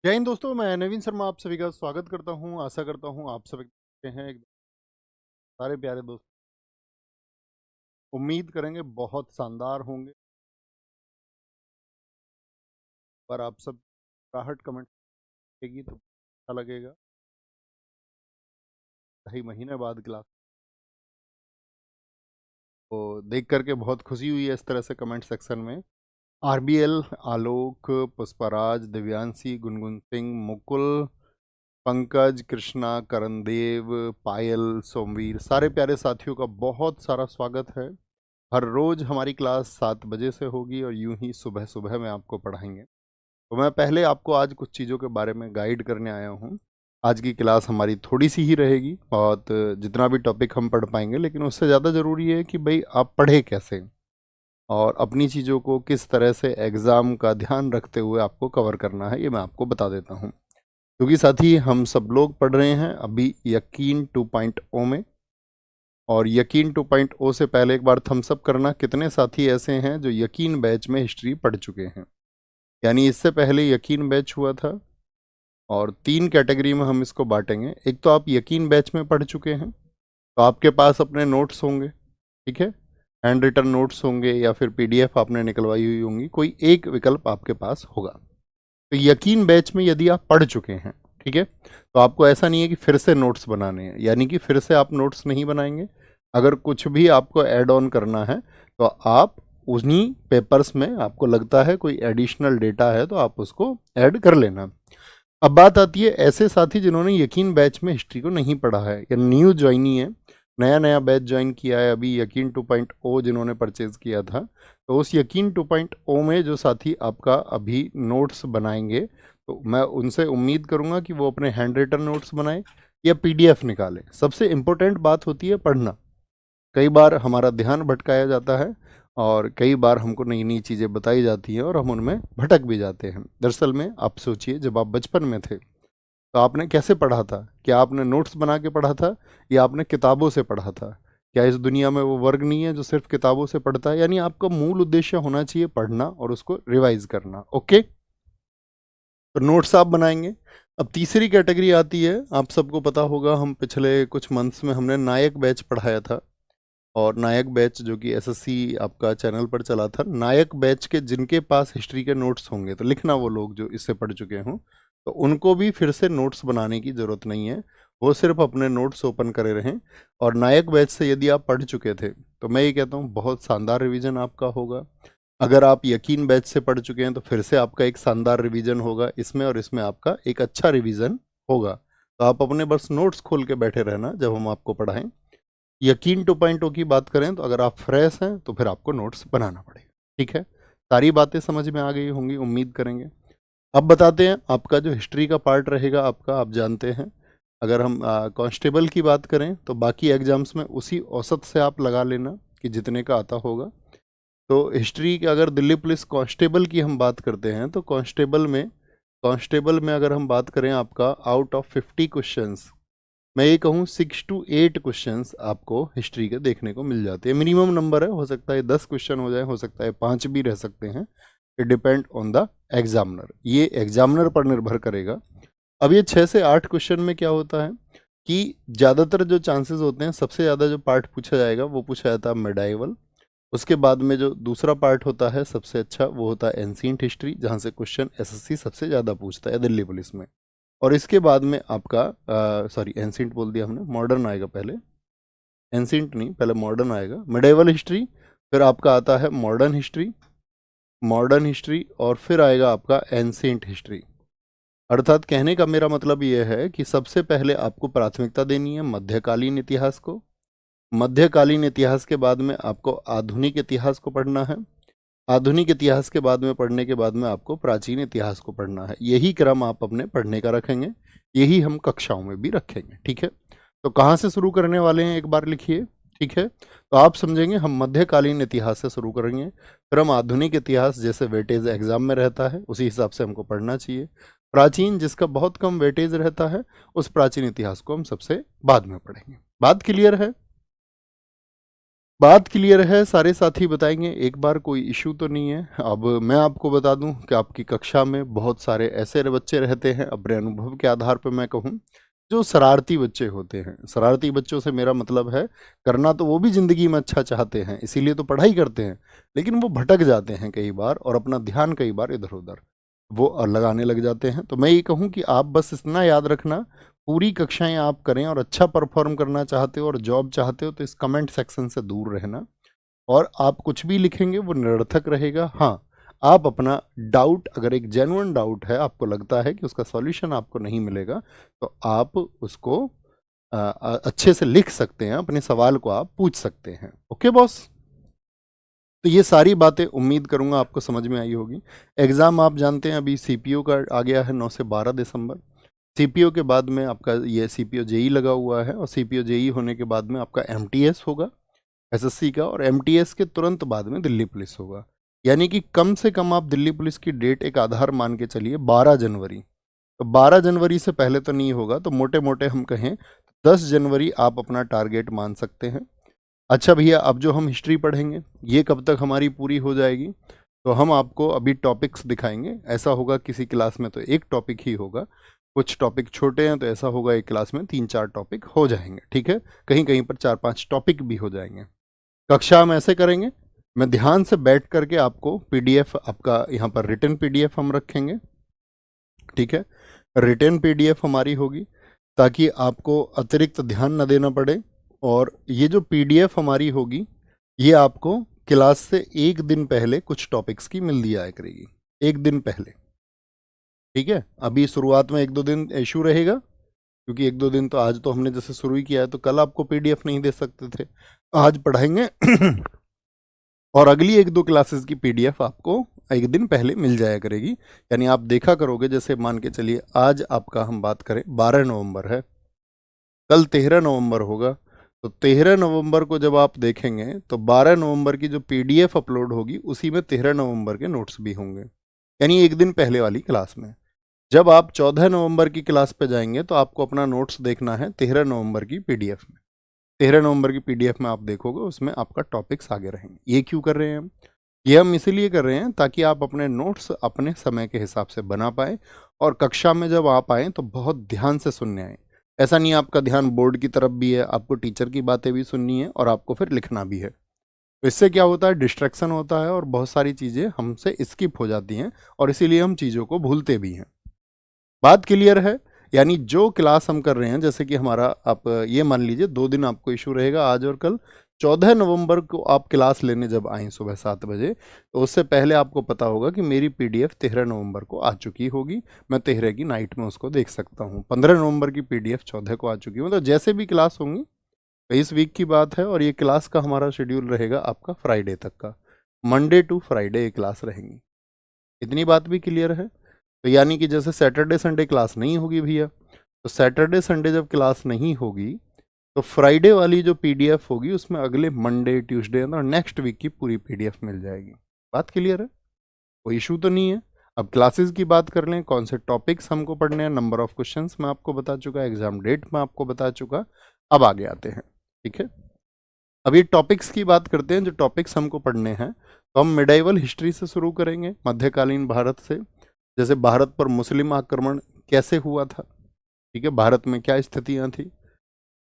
जय हिंद दोस्तों, मैं नवीन शर्मा आप सभी का स्वागत करता हूं। आशा करता हूं आप सभी अच्छे हैं। एकदम सारे प्यारे दोस्त उम्मीद करेंगे बहुत शानदार होंगे। पर आप सब राहट कमेंट करेगी तो अच्छा लगेगा। 2.5 महीने बाद क्लास तो देख करके बहुत खुशी हुई है इस तरह से कमेंट सेक्शन में। आरबीएल, आलोक, पुष्पराज, दिव्यांशी, गुनगुन सिंह, मुकुल, पंकज, कृष्णा, करणदेव, पायल, सोमवीर, सारे प्यारे साथियों का बहुत सारा स्वागत है। हर रोज हमारी क्लास 7 बजे से होगी और यूं ही सुबह सुबह में आपको पढ़ाएंगे। तो मैं पहले आपको आज कुछ चीज़ों के बारे में गाइड करने आया हूँ। आज की क्लास हमारी थोड़ी सी ही रहेगी, बहुत जितना भी टॉपिक हम पढ़ पाएंगे, लेकिन उससे ज़्यादा ज़रूरी है कि भाई आप पढ़े कैसे और अपनी चीज़ों को किस तरह से एग्ज़ाम का ध्यान रखते हुए आपको कवर करना है, ये मैं आपको बता देता हूँ। क्योंकि साथी हम सब लोग पढ़ रहे हैं अभी यकीन 2.0 में। और यकीन 2.0 से पहले एक बार थम्स अप करना, कितने साथी ऐसे हैं जो यकीन बैच में हिस्ट्री पढ़ चुके हैं। यानी इससे पहले यकीन बैच हुआ था और 3 कैटेगरी में हम इसको बांटेंगे। एक तो आप यकीन बैच में पढ़ चुके हैं, तो आपके पास अपने नोट्स होंगे, ठीक है, हैंड रिटन नोट्स होंगे या फिर पीडीएफ आपने निकलवाई हुई होंगी, कोई एक विकल्प आपके पास होगा। तो यकीन बैच में यदि आप पढ़ चुके हैं, ठीक है, तो आपको ऐसा नहीं है कि फिर से नोट्स बनाने हैं, यानी कि फिर से आप नोट्स नहीं बनाएंगे। अगर कुछ भी आपको ऐड ऑन करना है तो आप उन्हीं पेपर्स में, आपको लगता है कोई एडिशनल डेटा है तो आप उसको ऐड कर लेना। अब बात आती है ऐसे साथी जिन्होंने यकीन बैच में हिस्ट्री को नहीं पढ़ा है या न्यू ज्वाइनी है, नया नया बैच ज्वाइन किया है अभी यकीन 2.0 जिन्होंने परचेज किया था। तो उस यकीन 2.0 में जो साथी आपका अभी नोट्स बनाएंगे, तो मैं उनसे उम्मीद करूंगा कि वो अपने हैंड रिटन नोट्स बनाएं या पीडीएफ निकालें। सबसे इम्पोर्टेंट बात होती है पढ़ना। कई बार हमारा ध्यान भटकाया जाता है और कई बार हमको नई नई चीज़ें बताई जाती हैं और हम उनमें भटक भी जाते हैं। दरअसल में आप सोचिए, जब आप बचपन में थे तो आपने कैसे पढ़ा था? क्या आपने नोट्स बना के पढ़ा था या आपने किताबों से पढ़ा था? क्या इस दुनिया में वो वर्ग नहीं है जो सिर्फ किताबों से पढ़ता है? यानी आपका मूल उद्देश्य होना चाहिए पढ़ना और उसको रिवाइज करना। ओके, तो नोट्स आप बनाएंगे। अब तीसरी कैटेगरी आती है, आप सबको पता होगा हम पिछले कुछ मंथ्स में हमने नायक बैच पढ़ाया था। और नायक बैच जो कि एसएससी आपका चैनल पर चला था, नायक बैच के जिनके पास हिस्ट्री के नोट्स होंगे तो लिखना, वो लोग जो इससे पढ़ चुके हों, तो उनको भी फिर से नोट्स बनाने की ज़रूरत नहीं है। वो सिर्फ अपने नोट्स ओपन करे रहें। और नायक बैच से यदि आप पढ़ चुके थे तो मैं ये कहता हूँ बहुत शानदार रिवीजन आपका होगा। अगर आप यकीन बैच से पढ़ चुके हैं तो फिर से आपका एक शानदार रिवीजन होगा इसमें, और इसमें आपका एक अच्छा रिवीजन होगा। तो आप अपने बस नोट्स खोल के बैठे रहना जब हम आपको पढ़ाएं। यकीन 2.0 की बात करें तो अगर आप फ्रेश हैं तो फिर आपको नोट्स बनाना पड़ेगा, ठीक है। सारी बातें समझ में आ गई होंगी उम्मीद करेंगे। अब बताते हैं आपका जो हिस्ट्री का पार्ट रहेगा आपका, आप जानते हैं अगर हम कांस्टेबल की बात करें तो बाकी एग्जाम्स में उसी औसत से आप लगा लेना कि जितने का आता होगा। तो हिस्ट्री की अगर दिल्ली पुलिस कांस्टेबल की हम बात करते हैं तो कांस्टेबल में अगर हम बात करें आपका आउट ऑफ 50 क्वेश्चंस, मैं ये कहूँ 6 to 8 क्वेश्चंस आपको हिस्ट्री के देखने को मिल जाते हैं। मिनिमम नंबर है, हो सकता है 10 क्वेश्चन हो जाए, हो सकता है 5 भी रह सकते हैं। It depend on the examiner, ये एग्जामिनर पर निर्भर करेगा। अब ये 6 से 8 क्वेश्चन में क्या होता है कि ज़्यादातर जो चांसेस होते हैं, सबसे ज़्यादा जो पार्ट पूछा जाएगा वो पूछा जाता है मेडाइवल। उसके बाद में जो दूसरा पार्ट होता है सबसे अच्छा, वो होता है एंशिएंट हिस्ट्री, जहाँ से क्वेश्चन एसएससी सबसे ज़्यादा पूछता है दिल्ली पुलिस में। और इसके बाद में आपका सॉरी एंशिएंट बोल दिया हमने, मॉडर्न आएगा पहले, एंशिएंट नहीं, पहले मॉडर्न आएगा, मिडेवल हिस्ट्री, फिर आपका आता है मॉडर्न हिस्ट्री और फिर आएगा आपका एंशिएंट हिस्ट्री। अर्थात कहने का मेरा मतलब ये है कि सबसे पहले आपको प्राथमिकता देनी है मध्यकालीन इतिहास को। मध्यकालीन इतिहास के बाद में आपको आधुनिक इतिहास को पढ़ना है। आधुनिक इतिहास के बाद में पढ़ने के बाद में आपको प्राचीन इतिहास को पढ़ना है। यही क्रम आप अपने पढ़ने का रखेंगे, यही हम कक्षाओं में भी रखेंगे, ठीक है। तो कहाँ से शुरू करने वाले हैं एक बार लिखिए, ठीक है। तो आप समझेंगे हम मध्यकालीन इतिहास से शुरू करेंगे, फिर हम आधुनिक इतिहास, जैसे वेटेज एग्जाम में रहता है उसी हिसाब से हमको पढ़ना चाहिए। प्राचीन, जिसका बहुत कम वेटेज रहता है, उस प्राचीन इतिहास को हम सबसे बाद में पढ़ेंगे। बात क्लियर है? बात क्लियर है? सारे साथी बताएंगे एक बार, कोई इशू तो नहीं है? अब मैं आपको बता दूं कि आपकी कक्षा में बहुत सारे ऐसे बच्चे रहते हैं, अपने अनुभव के आधार पर मैं कहूं, जो शरारती बच्चे होते हैं। शरारती बच्चों से मेरा मतलब है, करना तो वो भी ज़िंदगी में अच्छा चाहते हैं, इसीलिए तो पढ़ाई करते हैं, लेकिन वो भटक जाते हैं कई बार और अपना ध्यान कई बार इधर उधर वो लगाने लग जाते हैं। तो मैं ये कहूँ कि आप बस इतना याद रखना, पूरी कक्षाएं आप करें और अच्छा परफॉर्म करना चाहते हो और जॉब चाहते हो तो इस कमेंट सेक्शन से दूर रहना। और आप कुछ भी लिखेंगे वो निरर्थक रहेगा। हाँ, आप अपना डाउट, अगर एक जेन्युइन डाउट है, आपको लगता है कि उसका सॉल्यूशन आपको नहीं मिलेगा, तो आप उसको अच्छे से लिख सकते हैं, अपने सवाल को आप पूछ सकते हैं। Okay boss? तो ये सारी बातें उम्मीद करूंगा आपको समझ में आई होगी। एग्ज़ाम आप जानते हैं अभी सीपीओ का आ गया है 9 से 12 दिसंबर। सीपीओ के बाद में आपका ये सीपीओ जेई लगा हुआ है, और सीपीओ जेई होने के बाद में आपका एमटीएस होगा एसएससी का, और एमटीएस के तुरंत बाद में दिल्ली पुलिस होगा। यानी कि कम से कम आप दिल्ली पुलिस की डेट एक आधार मान के चलिए 12 जनवरी। तो 12 जनवरी से पहले तो नहीं होगा, तो मोटे मोटे हम कहें 10 जनवरी आप अपना टारगेट मान सकते हैं। अच्छा भैया, अब जो हम हिस्ट्री पढ़ेंगे ये कब तक हमारी पूरी हो जाएगी? तो हम आपको अभी टॉपिक्स दिखाएंगे। ऐसा होगा किसी क्लास में तो एक टॉपिक ही होगा, कुछ टॉपिक छोटे हैं तो ऐसा होगा एक क्लास में 3-4 टॉपिक हो जाएंगे, ठीक है? कहीं कहीं पर 4-5 टॉपिक भी हो जाएंगे। कक्षा हम ऐसे करेंगे, मैं ध्यान से बैठ करके आपको पीडीएफ, आपका यहाँ पर रिटर्न पीडीएफ हम रखेंगे, ठीक है? रिटर्न पीडीएफ हमारी होगी ताकि आपको अतिरिक्त ध्यान न देना पड़े। और ये जो पीडीएफ हमारी होगी ये आपको क्लास से एक दिन पहले कुछ टॉपिक्स की मिल दिया करेगी, एक दिन पहले, ठीक है? अभी शुरुआत में 1-2 दिन इशू रहेगा, क्योंकि 1-2 दिन तो आज तो हमने जैसे शुरू ही किया है, तो कल आपको पीडीएफ नहीं दे सकते थे, आज पढ़ाएंगे और अगली 1-2 क्लासेस की पीडीएफ आपको एक दिन पहले मिल जाया करेगी। यानी आप देखा करोगे, जैसे मान के चलिए आज आपका हम बात करें 12 नवंबर है, कल 13 नवंबर होगा, तो 13 नवंबर को जब आप देखेंगे तो 12 नवंबर की जो पीडीएफ अपलोड होगी उसी में 13 नवंबर के नोट्स भी होंगे, यानी एक दिन पहले वाली क्लास में। जब आप 14 नवंबर की क्लास पे जाएंगे तो आपको अपना नोट्स देखना है 13 नवंबर की पीडीएफ में। 13 नवंबर की पीडीएफ में आप देखोगे उसमें आपका टॉपिक्स आगे रहेंगे। ये क्यों कर रहे हैं हम? ये हम इसीलिए कर रहे हैं ताकि आप अपने नोट्स अपने समय के हिसाब से बना पाए, और कक्षा में जब आप आएँ तो बहुत ध्यान से सुनने आए। ऐसा नहीं आपका ध्यान बोर्ड की तरफ भी है, आपको टीचर की बातें भी सुननी है और आपको फिर लिखना भी है। तो इससे क्या होता है, डिस्ट्रैक्शन होता है और बहुत सारी चीज़ें हमसे स्किप हो जाती हैं, और इसीलिए हम चीज़ों को भूलते भी हैं। बात क्लियर है? यानी जो क्लास हम कर रहे हैं, जैसे कि हमारा, आप ये मान लीजिए 2 दिन आपको इशू रहेगा, आज और कल। 14 नवंबर को आप क्लास लेने जब आएँ सुबह 7 बजे, तो उससे पहले आपको पता होगा कि मेरी पीडीएफ 13 नवंबर को आ चुकी होगी, मैं 13 की नाइट में उसको देख सकता हूँ। 15 नवंबर की पीडीएफ 14 को आ चुकी है, मतलब जैसे भी क्लास होंगी, तो इस वीक की बात है। और ये क्लास का हमारा शेड्यूल रहेगा आपका फ्राइडे तक का, मंडे टू फ्राइडे ये क्लास रहेंगी। इतनी बात भी क्लियर है? तो यानी कि जैसे सैटरडे संडे क्लास नहीं होगी भैया, तो सैटरडे संडे जब क्लास नहीं होगी तो फ्राइडे वाली जो पीडीएफ होगी उसमें अगले मंडे ट्यूसडे और नेक्स्ट वीक की पूरी पीडीएफ मिल जाएगी। बात क्लियर है? कोई इशू तो नहीं है? अब क्लासेस की बात कर लें, कौन से टॉपिक्स हमको पढ़ने हैं, नंबर ऑफ क्वेश्चंस मैं आपको बता चुका, एग्जाम डेट मैं आपको बता चुका। अब आगे आते हैं, ठीक है? अब ये टॉपिक्स की बात करते हैं, जो टॉपिक्स हमको पढ़ने हैं। तो हम मिडाइवल हिस्ट्री से शुरू करेंगे, मध्यकालीन भारत से। जैसे भारत पर मुस्लिम आक्रमण कैसे हुआ था, ठीक है, भारत में क्या स्थितियां थी,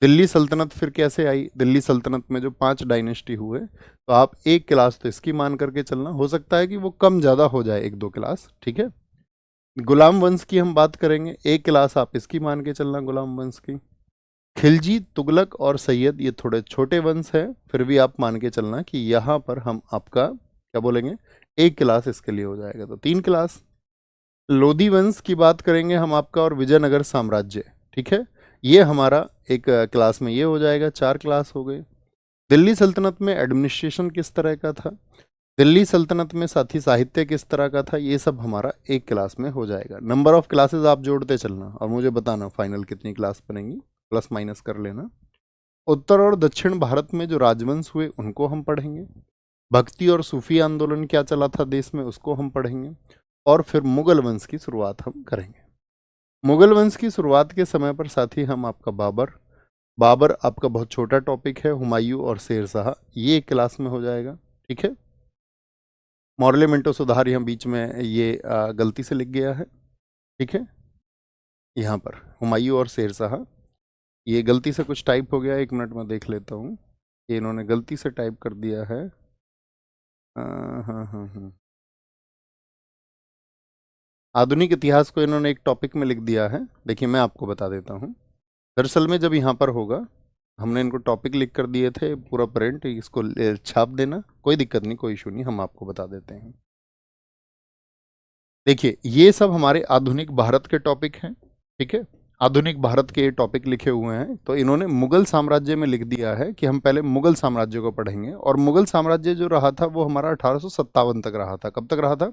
दिल्ली सल्तनत फिर कैसे आई, दिल्ली सल्तनत में जो 5 डायनेस्टी हुए। तो आप एक क्लास तो इसकी मान करके चलना, हो सकता है कि वो कम ज़्यादा हो जाए 1-2 क्लास, ठीक है? गुलाम वंश की हम बात करेंगे, एक क्लास आप इसकी मान के चलना, गुलाम वंश की। खिलजी, तुगलक और सैयद ये थोड़े छोटे वंश हैं, फिर भी आप मान के चलना कि यहाँ पर हम आपका क्या बोलेंगे, एक क्लास इसके लिए हो जाएगा, तो 3 क्लास। लोधी वंश की बात करेंगे हम आपका, और विजयनगर साम्राज्य, ठीक है, ये हमारा एक क्लास में ये हो जाएगा, 4 क्लास हो गए। दिल्ली सल्तनत में एडमिनिस्ट्रेशन किस तरह का था, दिल्ली सल्तनत में साथी साहित्य किस तरह का था, ये सब हमारा एक क्लास में हो जाएगा। नंबर ऑफ क्लासेस आप जोड़ते चलना और मुझे बताना फाइनल कितनी क्लास बनेंगी, प्लस माइनस कर लेना। उत्तर और दक्षिण भारत में जो राजवंश हुए उनको हम पढ़ेंगे। भक्ति और सूफी आंदोलन क्या चला था देश में उसको हम पढ़ेंगे। और फिर मुगल वंश की शुरुआत हम करेंगे। मुगल वंश की शुरुआत के समय पर साथी हम आपका बाबर, बाबर आपका बहुत छोटा टॉपिक है, हुमायूं और शेर शाह ये एक क्लास में हो जाएगा, ठीक है। मॉर्लेमेंटो सुधार यहाँ बीच में ये गलती से लिख गया है, ठीक है। यहाँ पर हुमायूं और शेर शाह ये गलती से कुछ टाइप हो गया, 1 मिनट में देख लेता हूँ। ये इन्होंने गलती से टाइप कर दिया है। हाँ हाँ हाँ, आधुनिक इतिहास को इन्होंने एक टॉपिक में लिख दिया है। देखिए मैं आपको बता देता हूँ, दरअसल में जब यहाँ पर होगा, हमने इनको टॉपिक लिख कर दिए थे पूरा प्रिंट, इसको छाप देना, कोई दिक्कत नहीं, कोई इशू नहीं, हम आपको बता देते हैं। देखिए ये सब हमारे आधुनिक भारत के टॉपिक हैं, ठीक है। आधुनिक भारत के टॉपिक लिखे हुए हैं, तो इन्होंने मुगल साम्राज्य में लिख दिया है कि हम पहले मुगल साम्राज्य को पढ़ेंगे। और मुगल साम्राज्य जो रहा था वो हमारा 1857 तक रहा था। कब तक रहा था?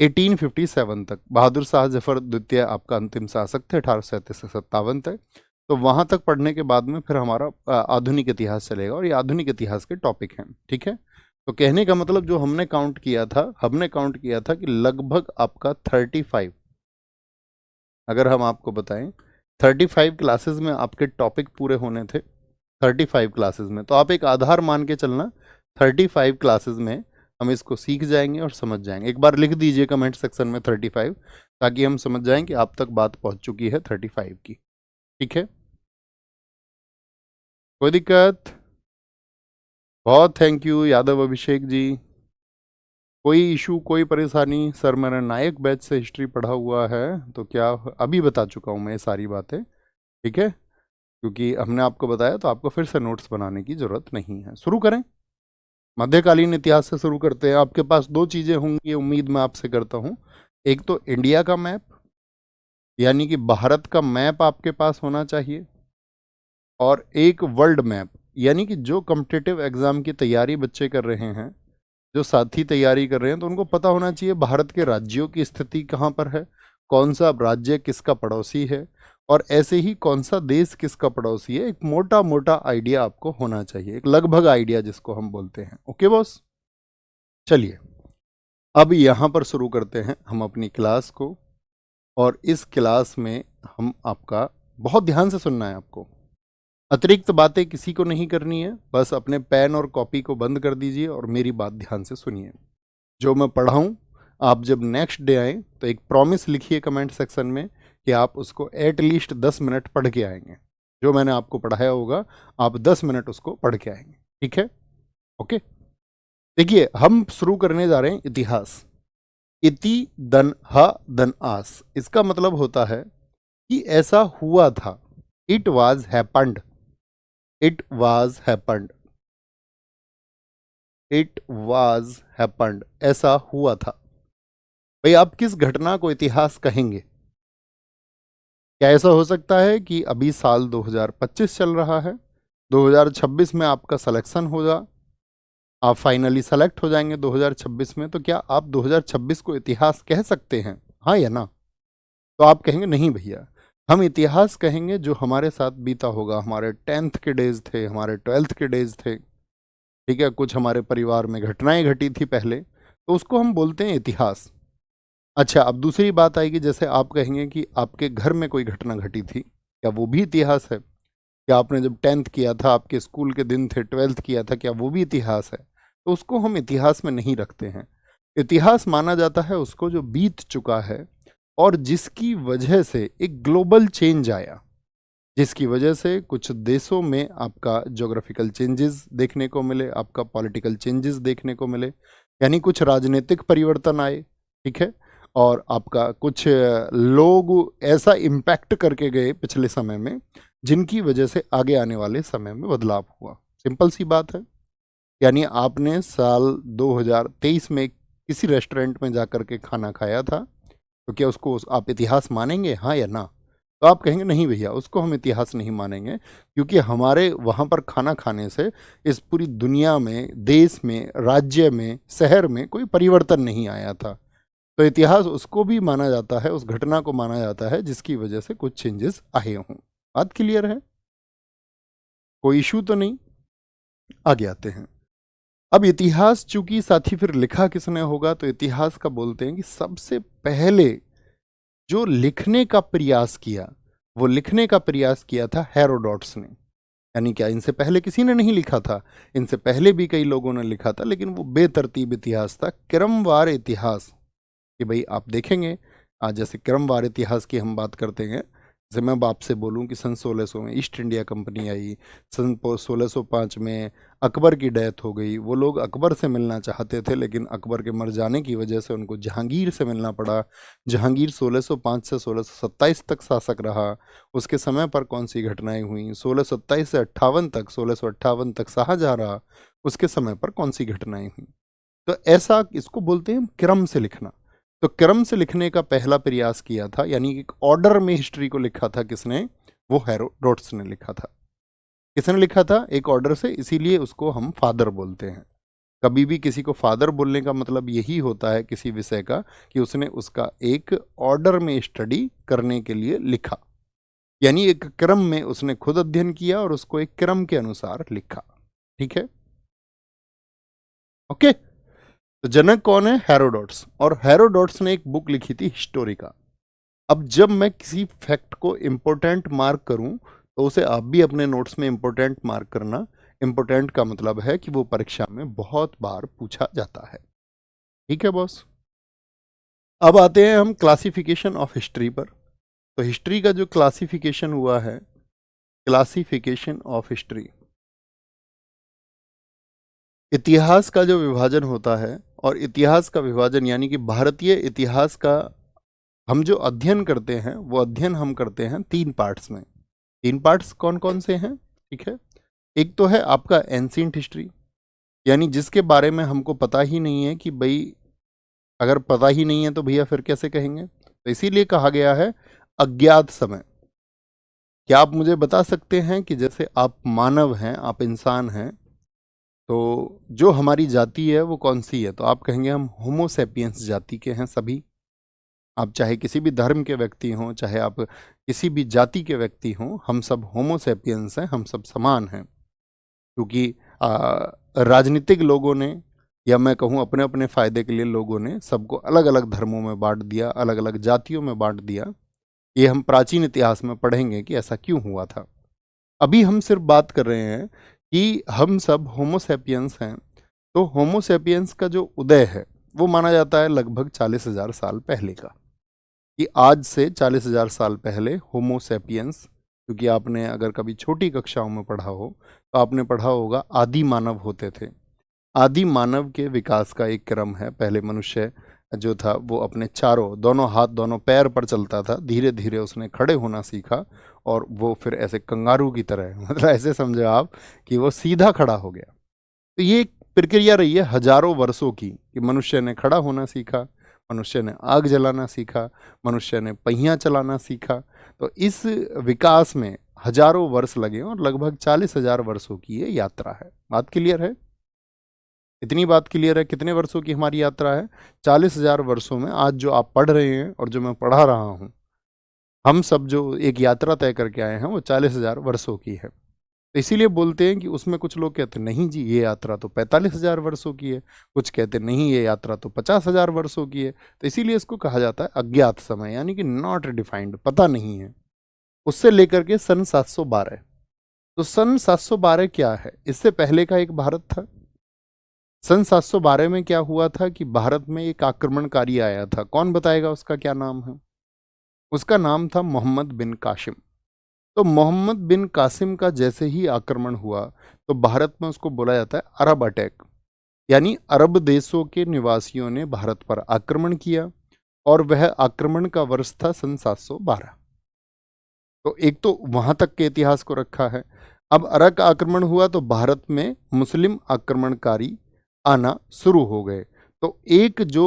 1857 तक। बहादुर शाह जफर द्वितीय आपका अंतिम शासक थे 1837 से 57 तक। तो वहां तक पढ़ने के बाद में फिर हमारा आधुनिक इतिहास चलेगा, और ये आधुनिक इतिहास के टॉपिक हैं, ठीक है। तो कहने का मतलब जो हमने काउंट किया था, हमने काउंट किया था कि लगभग आपका 35, अगर हम आपको बताएं 35 क्लासेस में आपके टॉपिक पूरे होने थे। 35 क्लासेस में, तो आप एक आधार मान के चलना, 35 क्लासेस में हम इसको सीख जाएंगे और समझ जाएंगे। एक बार लिख दीजिए कमेंट सेक्शन में 35, ताकि हम समझ जाएं कि आप तक बात पहुंच चुकी है 35 की, ठीक है। कोई दिक्कत? बहुत थैंक यू यादव अभिषेक जी। कोई इशू, कोई परेशानी? सर मैंने नायक बैच से हिस्ट्री पढ़ा हुआ है, तो क्या अभी बता चुका हूँ मैं ये सारी बातें, ठीक है। क्योंकि हमने आपको बताया, तो आपको फिर से नोट्स बनाने की जरूरत नहीं है। शुरू करें, मध्यकालीन इतिहास से शुरू करते हैं। आपके पास 2 चीजें होंगी, उम्मीद मैं आपसे करता हूँ। एक तो इंडिया का मैप, यानी कि भारत का मैप आपके पास होना चाहिए, और एक वर्ल्ड मैप, यानी कि जो कॉम्पिटिटिव एग्जाम की तैयारी बच्चे कर रहे हैं, जो साथी तैयारी कर रहे हैं, तो उनको पता होना चाहिए भारत के राज्यों की स्थिति कहाँ पर है, कौन सा राज्य किसका पड़ोसी है, और ऐसे ही कौन सा देश किसका पड़ोसी है। एक मोटा मोटा आइडिया आपको होना चाहिए, एक लगभग आइडिया जिसको हम बोलते हैं। ओके बॉस, चलिए अब यहाँ पर शुरू करते हैं हम अपनी क्लास को। और इस क्लास में हम आपका, बहुत ध्यान से सुनना है आपको, अतिरिक्त बातें किसी को नहीं करनी है। बस अपने पेन और कॉपी को बंद कर दीजिए और मेरी बात ध्यान से सुनिए। जो मैं पढ़ाऊँ, आप जब नेक्स्ट डे आएँ तो एक प्रॉमिस लिखिए कमेंट सेक्शन में कि आप उसको एटलीस्ट 10 मिनट पढ़ के आएंगे। जो मैंने आपको पढ़ाया होगा आप 10 मिनट उसको पढ़ के आएंगे, ठीक है। ओके, देखिए हम शुरू करने जा रहे हैं इतिहास। इति दन ह दन आस, इसका मतलब होता है कि ऐसा हुआ था। It was happened, it was happened, it was happened, ऐसा हुआ था। भाई आप किस घटना को इतिहास कहेंगे? क्या ऐसा हो सकता है कि अभी साल 2025 चल रहा है, 2026 में आपका सिलेक्शन होगा, आप फाइनली सेलेक्ट हो जाएंगे 2026 में, तो क्या आप 2026 को इतिहास कह सकते हैं, हाँ या ना? तो आप कहेंगे नहीं भैया, हम इतिहास कहेंगे जो हमारे साथ बीता होगा। हमारे 10th के डेज थे, हमारे 12th के डेज थे, ठीक है। कुछ हमारे परिवार में घटनाएं घटी थी पहले, तो उसको हम बोलते हैं इतिहास। अच्छा, अब दूसरी बात आएगी, जैसे आप कहेंगे कि आपके घर में कोई घटना घटी थी, क्या वो भी इतिहास है? क्या आपने जब 10th किया था, आपके स्कूल के दिन थे, 12th किया था, क्या वो भी इतिहास है? तो उसको हम इतिहास में नहीं रखते हैं। इतिहास माना जाता है उसको जो बीत चुका है, और जिसकी वजह से एक ग्लोबल चेंज आया, जिसकी वजह से कुछ देशों में आपका ज्योग्राफिकल चेंजेस देखने को मिले, आपका पॉलिटिकल चेंजेस देखने को मिले, यानी कुछ राजनीतिक परिवर्तन आए, ठीक है। और आपका कुछ लोग ऐसा इम्पैक्ट करके गए पिछले समय में, जिनकी वजह से आगे आने वाले समय में बदलाव हुआ। सिंपल सी बात है। यानी आपने साल 2023 में किसी रेस्टोरेंट में जाकर के खाना खाया था, तो क्या उसको आप इतिहास मानेंगे, हाँ या ना? तो आप कहेंगे नहीं भैया, उसको हम इतिहास नहीं मानेंगे, क्योंकि हमारे वहाँ पर खाना खाने से इस पूरी दुनिया में, देश में, राज्य में, शहर में कोई परिवर्तन नहीं आया था। तो इतिहास उसको भी माना जाता है, उस घटना को माना जाता है जिसकी वजह से कुछ चेंजेस आए हों। बात क्लियर है? कोई इशू तो नहीं? आगे आते हैं। अब इतिहास चूंकि साथी फिर लिखा किसने होगा, तो इतिहास का बोलते हैं कि सबसे पहले जो लिखने का प्रयास किया, वो लिखने का प्रयास किया था हेरोडोटस ने। यानी क्या इनसे पहले किसी ने नहीं लिखा था? इनसे पहले भी कई लोगों ने लिखा था, लेकिन वो बेतरतीब इतिहास था, क्रमवार इतिहास। कि भाई आप देखेंगे, आज जैसे क्रमवार इतिहास की हम बात करते हैं, जैसे मैं अब आपसे बोलूं कि सन 1600 में ईस्ट इंडिया कंपनी आई, सन 1605 में अकबर की डेथ हो गई। वो लोग अकबर से मिलना चाहते थे, लेकिन अकबर के मर जाने की वजह से उनको जहांगीर से मिलना पड़ा। जहांगीर 1605 से 1627 तक शासक रहा। उसके समय पर कौन सी घटनाएं हुई? 1627 से 58 तक, 1658 तक शाहजहां रहा। उसके समय पर कौन सी घटनाएं हुई? तो ऐसा इसको बोलते हैं क्रम से लिखना। तो क्रम से लिखने का पहला प्रयास किया था, यानी एक ऑर्डर में हिस्ट्री को लिखा था किसने? वो हेरोडोटस ने लिखा था। किसने लिखा था? एक ऑर्डर से, इसीलिए उसको हम फादर बोलते हैं। कभी भी किसी को फादर बोलने का मतलब यही होता है किसी विषय का, कि उसने उसका एक ऑर्डर में स्टडी करने के लिए लिखा, यानी एक क्रम में उसने खुद अध्ययन किया और उसको एक क्रम के अनुसार लिखा। ठीक है, ओके। तो जनक कौन है? हेरोडोट्स। और हेरोडोट्स ने एक बुक लिखी थी हिस्टोरिका। अब जब मैं किसी फैक्ट को इंपॉर्टेंट मार्क करूं, तो उसे आप भी अपने नोट्स में इंपॉर्टेंट मार्क करना। इंपॉर्टेंट का मतलब है कि वो परीक्षा में बहुत बार पूछा जाता है। ठीक है बॉस। अब आते हैं हम क्लासिफिकेशन ऑफ हिस्ट्री पर। तो हिस्ट्री का जो क्लासिफिकेशन हुआ है, क्लासिफिकेशन ऑफ हिस्ट्री, इतिहास का जो विभाजन होता है, और इतिहास का विभाजन यानी कि भारतीय इतिहास का हम जो अध्ययन करते हैं, वो अध्ययन हम करते हैं 3 पार्ट्स में। 3 पार्ट्स कौन कौन से हैं? ठीक है, एक तो है आपका एंशिएंट हिस्ट्री, यानी जिसके बारे में हमको पता ही नहीं है कि भाई, अगर पता ही नहीं है तो भैया फिर कैसे कहेंगे? तो इसीलिए कहा गया है अज्ञात समय। क्या आप मुझे बता सकते हैं कि जैसे आप मानव हैं, आप इंसान हैं, तो जो हमारी जाति है वो कौन सी है? तो आप कहेंगे हम होमोसेपियंस जाति के हैं सभी। आप चाहे किसी भी धर्म के व्यक्ति हों, चाहे आप किसी भी जाति के व्यक्ति हों, हम सब होमोसेपियंस हैं, हम सब समान हैं। क्योंकि राजनीतिक लोगों ने, या मैं कहूँ अपने अपने फायदे के लिए लोगों ने सबको अलग अलग धर्मों में बांट दिया, अलग अलग जातियों में बांट दिया। ये हम प्राचीन इतिहास में पढ़ेंगे कि ऐसा क्यों हुआ था। अभी हम सिर्फ बात कर रहे हैं कि हम सब होमोसेपियंस हैं। तो होमोसेपियंस का जो उदय है वो माना जाता है लगभग 40,000 साल पहले का, कि आज से 40,000 साल पहले होमोसेपियंस, क्योंकि आपने अगर कभी छोटी कक्षाओं में पढ़ा हो तो आपने पढ़ा होगा आदि मानव होते थे। आदि मानव के विकास का एक क्रम है। पहले मनुष्य जो था वो अपने चारों, दोनों हाथ दोनों पैर पर चलता था, धीरे धीरे उसने खड़े होना सीखा, और वो फिर ऐसे कंगारू की तरह मतलब ऐसे समझो आप कि वो सीधा खड़ा हो गया। तो ये एक प्रक्रिया रही है हजारों वर्षों की, कि मनुष्य ने खड़ा होना सीखा, मनुष्य ने आग जलाना सीखा, मनुष्य ने पहिया चलाना सीखा। तो इस विकास में हजारों वर्ष लगे, और लगभग 40,000 वर्षों की ये यात्रा है। बात क्लियर है? इतनी बात क्लियर है? कितने वर्षों की हमारी यात्रा है? 40,000 वर्षों में आज जो आप पढ़ रहे हैं और जो मैं पढ़ा रहा हूँ, हम सब जो एक यात्रा तय करके आए हैं वो 40,000 वर्षों की है। तो इसीलिए बोलते हैं कि उसमें कुछ लोग कहते हैं नहीं जी ये यात्रा तो 45,000 वर्षों की है, कुछ कहते नहीं ये यात्रा तो 50,000 वर्षों की है। तो इसीलिए इसको कहा जाता है अज्ञात समय, यानी कि नॉट डिफाइंड, पता नहीं है। उससे लेकर के सन 712। तो सन 712 क्या है? इससे पहले का एक भारत था। सन 712 में क्या हुआ था कि भारत में एक आक्रमणकारी आया था। कौन बताएगा उसका क्या नाम है? उसका नाम था मोहम्मद बिन कासिम। तो मोहम्मद बिन कासिम का जैसे ही आक्रमण हुआ, तो भारत में उसको बोला जाता है अरब अटैक, यानी अरब देशों के निवासियों ने भारत पर आक्रमण किया, और वह आक्रमण का वर्ष था सन 712। तो एक तो वहां तक के इतिहास को रखा है। अब अरब आक्रमण हुआ तो भारत में मुस्लिम आक्रमणकारी आना शुरू हो गए। तो एक जो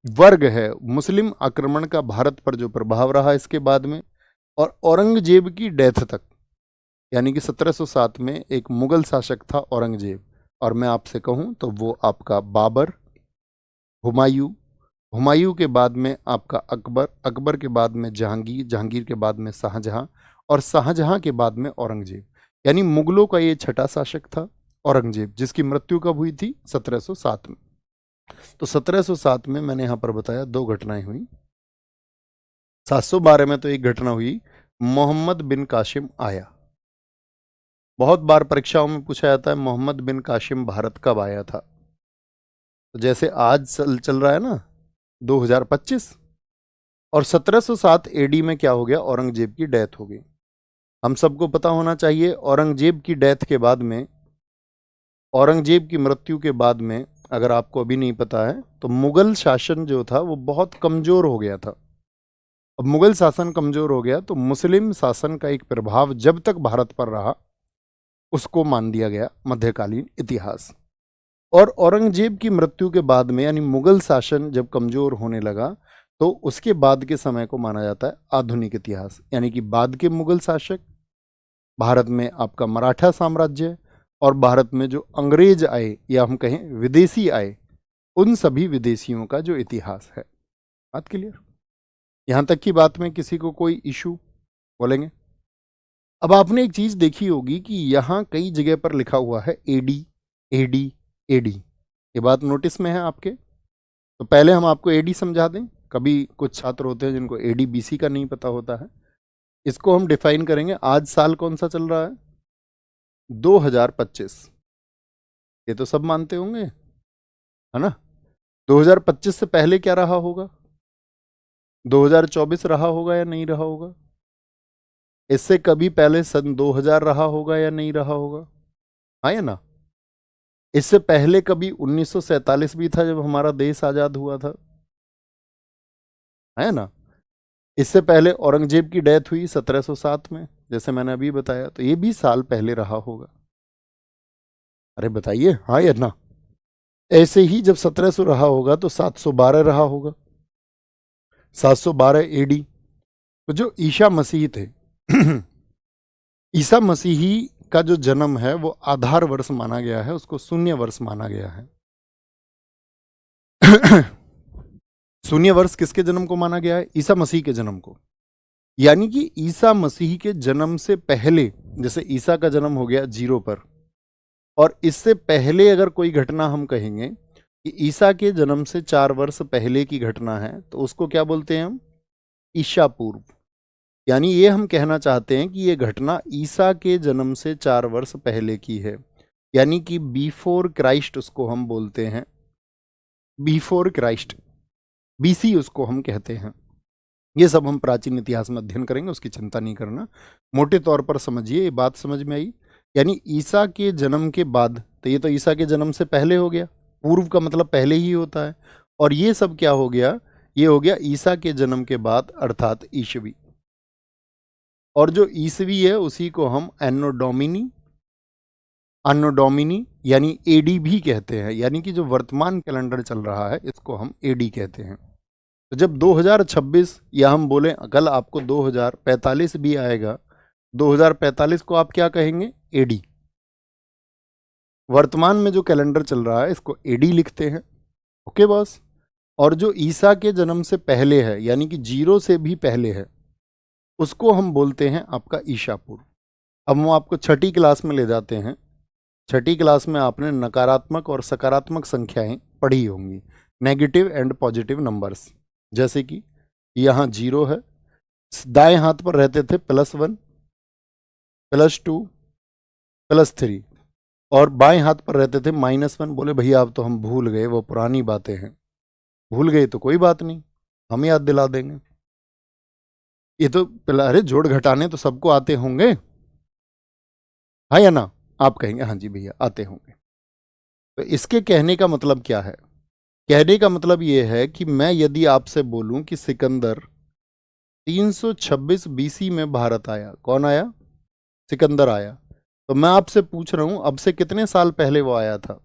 वर्ग है मुस्लिम आक्रमण का भारत पर जो प्रभाव रहा इसके बाद में, और औरंगजेब की डेथ तक, यानी कि 1707 में एक मुगल शासक था औरंगजेब, और मैं आपसे कहूं तो वो आपका बाबर, हुमायूं, हुमायूं के बाद में आपका अकबर, अकबर के बाद में जहांगीर, जहांगीर के बाद में शाहजहां, और शाहजहां के बाद में औरंगजेब। यानी मुगलों का ये छठा शासक था औरंगजेब, जिसकी मृत्यु कब हुई थी? 1707 में। तो 1707 में मैंने यहां पर बताया 2 घटनाएं हुई। 712 में तो एक घटना हुई, मोहम्मद बिन कासिम आया, बहुत बार परीक्षाओं में पूछा जाता है मोहम्मद बिन कासिम भारत कब आया था। तो जैसे आज चल रहा है ना 2025, और 1707 एडी में क्या हो गया, औरंगजेब की डेथ हो गई। हम सबको पता होना चाहिए औरंगजेब की डेथ के बाद में, औरंगजेब की मृत्यु के बाद में, अगर आपको अभी नहीं पता है तो मुगल शासन जो था वो बहुत कमजोर हो गया था। अब मुगल शासन कमजोर हो गया तो मुस्लिम शासन का एक प्रभाव जब तक भारत पर रहा उसको मान दिया गया मध्यकालीन इतिहास। और औरंगजेब की मृत्यु के बाद में, यानी मुगल शासन जब कमजोर होने लगा, तो उसके बाद के समय को माना जाता है आधुनिक इतिहास। यानी कि बाद के मुगल शासक, भारत में आपका मराठा साम्राज्य, और भारत में जो अंग्रेज आए या हम कहें विदेशी आए, उन सभी विदेशियों का जो इतिहास है। बात क्लियर? यहां तक की बात में किसी को कोई इशू बोलेंगे? अब आपने एक चीज देखी होगी कि यहां कई जगह पर लिखा हुआ है एडी एडी एडी। ये बात नोटिस में है आपके? तो पहले हम आपको एडी समझा दें। कभी कुछ छात्र होते हैं जिनको एडी बीसी का नहीं पता होता है। इसको हम डिफाइन करेंगे। आज साल कौन सा चल रहा है? 2025। ये तो सब मानते होंगे, है ना? 2025 से पहले क्या रहा होगा? 2024 रहा होगा या नहीं रहा होगा? इससे कभी पहले सन 2000 रहा होगा या नहीं रहा होगा? हाँ या ना? इससे पहले कभी 1947 भी था जब हमारा देश आजाद हुआ था, है ना? इससे पहले औरंगजेब की डेथ हुई 1707 में, जैसे मैंने अभी बताया, तो ये भी साल पहले रहा होगा। अरे बताइए हाँ या ना? ऐसे ही जब 1700 रहा होगा तो 712 रहा होगा, 712 एडी। तो जो ईसा मसीह थे ईसा मसीही का जो जन्म है वो आधार वर्ष माना गया है, उसको शून्य वर्ष माना गया है। शून्य वर्ष किसके जन्म को माना गया है? ईसा मसीह के जन्म को। यानी कि ईसा मसीह के जन्म से पहले, जैसे ईसा का जन्म हो गया 0 पर, और इससे पहले अगर कोई घटना हम कहेंगे कि ईसा के जन्म से 4 वर्ष पहले की घटना है, तो उसको क्या बोलते हैं हम? ईसा पूर्व। यानी ये हम कहना चाहते हैं कि ये घटना ईसा के जन्म से 4 वर्ष पहले की है, यानी कि बिफोर क्राइस्ट उसको हम बोलते हैं। बिफोर क्राइस्ट, बीसी उसको हम कहते हैं। ये सब हम प्राचीन इतिहास में अध्ययन करेंगे, उसकी चिंता नहीं करना। मोटे तौर पर समझिए, ये बात समझ में आई? यानी ईसा के जन्म के बाद, तो ये तो ईसा के जन्म से पहले हो गया, पूर्व का मतलब पहले ही होता है। और ये सब क्या हो गया? ये हो गया ईसा के जन्म के बाद, अर्थात ईसवी। और जो ईसवी है उसी को हम एनो डोमिनी यानी एडी भी कहते हैं। यानी कि जो वर्तमान कैलेंडर चल रहा है इसको हम एडी कहते हैं। तो जब 2026 या हम बोले कल आपको 2045 भी आएगा, 2045 को आप क्या कहेंगे? एडी। वर्तमान में जो कैलेंडर चल रहा है इसको एडी लिखते हैं। Okay boss? और जो ईसा के जन्म से पहले है, यानी कि 0 से भी पहले है, उसको हम बोलते हैं आपका ईसा पूर्व। अब हम आपको छठी क्लास में ले जाते हैं। छठी क्लास में आपने नकारात्मक और सकारात्मक संख्याएं पढ़ी होंगी, नेगेटिव एंड पॉजिटिव नंबर्स। जैसे कि यहाँ 0 है, दाएं हाथ पर रहते थे +1, +2, +3, और बाएं हाथ पर रहते थे -1। बोले भैया अब तो हम भूल गए, वो पुरानी बातें हैं। भूल गए तो कोई बात नहीं, हम याद दिला देंगे। ये तो अरे जोड़ घटाने तो सबको आते होंगे, हाँ या ना? आप कहेंगे हाँ जी भैया आते होंगे। तो इसके कहने का मतलब क्या है? कहने का मतलब ये है कि मैं यदि आपसे बोलूं कि सिकंदर 326 बीसी में भारत आया, कौन आया? सिकंदर आया। तो मैं आपसे पूछ रहा हूं अब से कितने साल पहले वो आया था?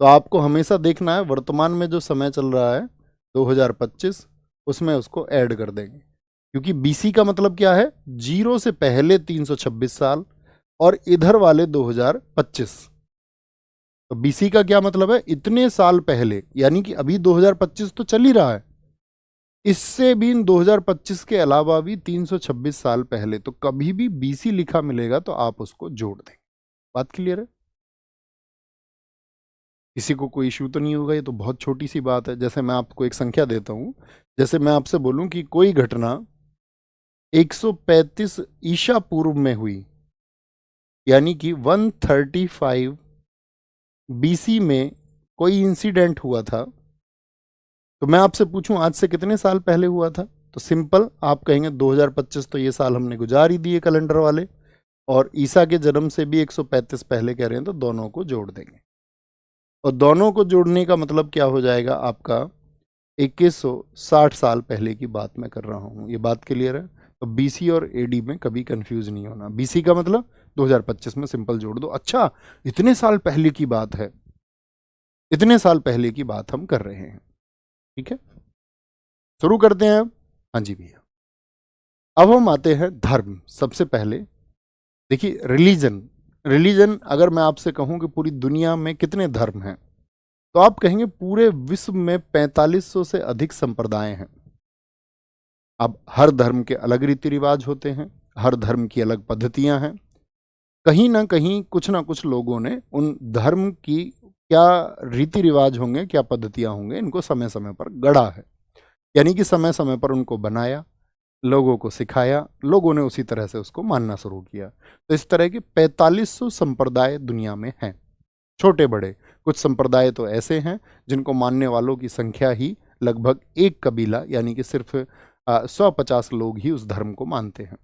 तो आपको हमेशा देखना है वर्तमान में जो समय चल रहा है 2025, उसमें उसको ऐड कर देंगे। क्योंकि बीसी का मतलब क्या है? 0 से पहले 326 साल, और इधर वाले 2025। तो बीसी का क्या मतलब है? इतने साल पहले, यानी कि अभी 2025 तो चल ही रहा है, इससे भी 2025 के अलावा भी 326 साल पहले। तो कभी भी बीसी लिखा मिलेगा तो आप उसको जोड़ दें। बात क्लियर है? किसी को कोई इश्यू तो नहीं होगा? ये तो बहुत छोटी सी बात है। जैसे मैं आपको एक संख्या देता हूं, जैसे मैं आपसे बोलूं कि कोई घटना 135 ईसा पूर्व में हुई, यानी कि 135 बीसी में कोई इंसिडेंट हुआ था, तो मैं आपसे पूछूं आज से कितने साल पहले हुआ था, तो सिंपल आप कहेंगे 2025, तो ये साल हमने गुजार ही दिए कैलेंडर वाले, और ईसा के जन्म से भी 135 पहले कह रहे हैं, तो दोनों को जोड़ देंगे। और दोनों को जोड़ने का मतलब क्या हो जाएगा आपका, 2160 साल पहले की बात मैं कर रहा हूँ। ये बात क्लियर है? तो बीसी और एडी में कभी कंफ्यूज नहीं होना। बीसी का मतलब 2025 में सिंपल जोड़ दो। अच्छा, इतने साल पहले की बात है, इतने साल पहले की बात हम कर रहे हैं। ठीक है, शुरू करते हैं अब। हाँ जी भैया, अब हम आते हैं धर्म। सबसे पहले देखिए, रिलीजन, रिलीजन अगर मैं आपसे कहूं कि पूरी दुनिया में कितने धर्म हैं, तो आप कहेंगे पूरे विश्व में 4500 से अधिक संप्रदाय हैं। अब हर धर्म के अलग रीति रिवाज होते हैं, हर धर्म की अलग पद्धतियां हैं। कहीं ना कुछ लोगों ने उन धर्म की क्या रीति रिवाज होंगे, क्या पद्धतियां होंगे, इनको समय समय पर गढ़ा है। यानी कि समय समय पर उनको बनाया, लोगों को सिखाया, लोगों ने उसी तरह से उसको मानना शुरू किया। तो इस तरह के 4500 संप्रदाय दुनिया में हैं, छोटे बड़े। कुछ संप्रदाय तो ऐसे हैं जिनको मानने वालों की संख्या ही लगभग एक कबीला, यानी कि सिर्फ 150 लोग ही उस धर्म को मानते हैं।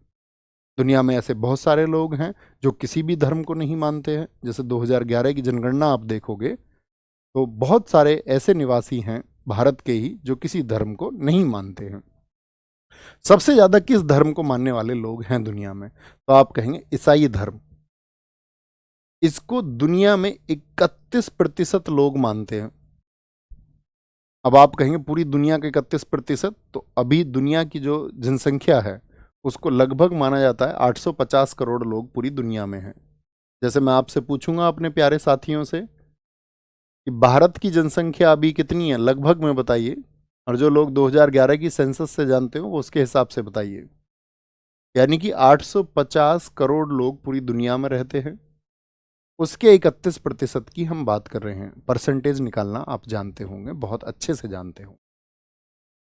दुनिया में ऐसे बहुत सारे लोग हैं जो किसी भी धर्म को नहीं मानते हैं। जैसे 2011 की जनगणना आप देखोगे तो बहुत सारे ऐसे निवासी हैं भारत के ही जो किसी धर्म को नहीं मानते हैं। सबसे ज्यादा किस धर्म को मानने वाले लोग हैं दुनिया में, तो आप कहेंगे ईसाई धर्म। इसको दुनिया में 31% लोग मानते हैं। अब आप कहेंगे पूरी दुनिया के 31%, तो अभी दुनिया की जो जनसंख्या है उसको लगभग माना जाता है 850 करोड़ लोग पूरी दुनिया में हैं। जैसे मैं आपसे पूछूंगा अपने प्यारे साथियों से कि भारत की जनसंख्या अभी कितनी है, लगभग में बताइए, और जो लोग 2011 की सेंसस से जानते हो वो उसके हिसाब से बताइए। यानी कि 850 करोड़ लोग पूरी दुनिया में रहते हैं, उसके 31% की हम बात कर रहे हैं। परसेंटेज निकालना आप जानते होंगे, बहुत अच्छे से जानते हो।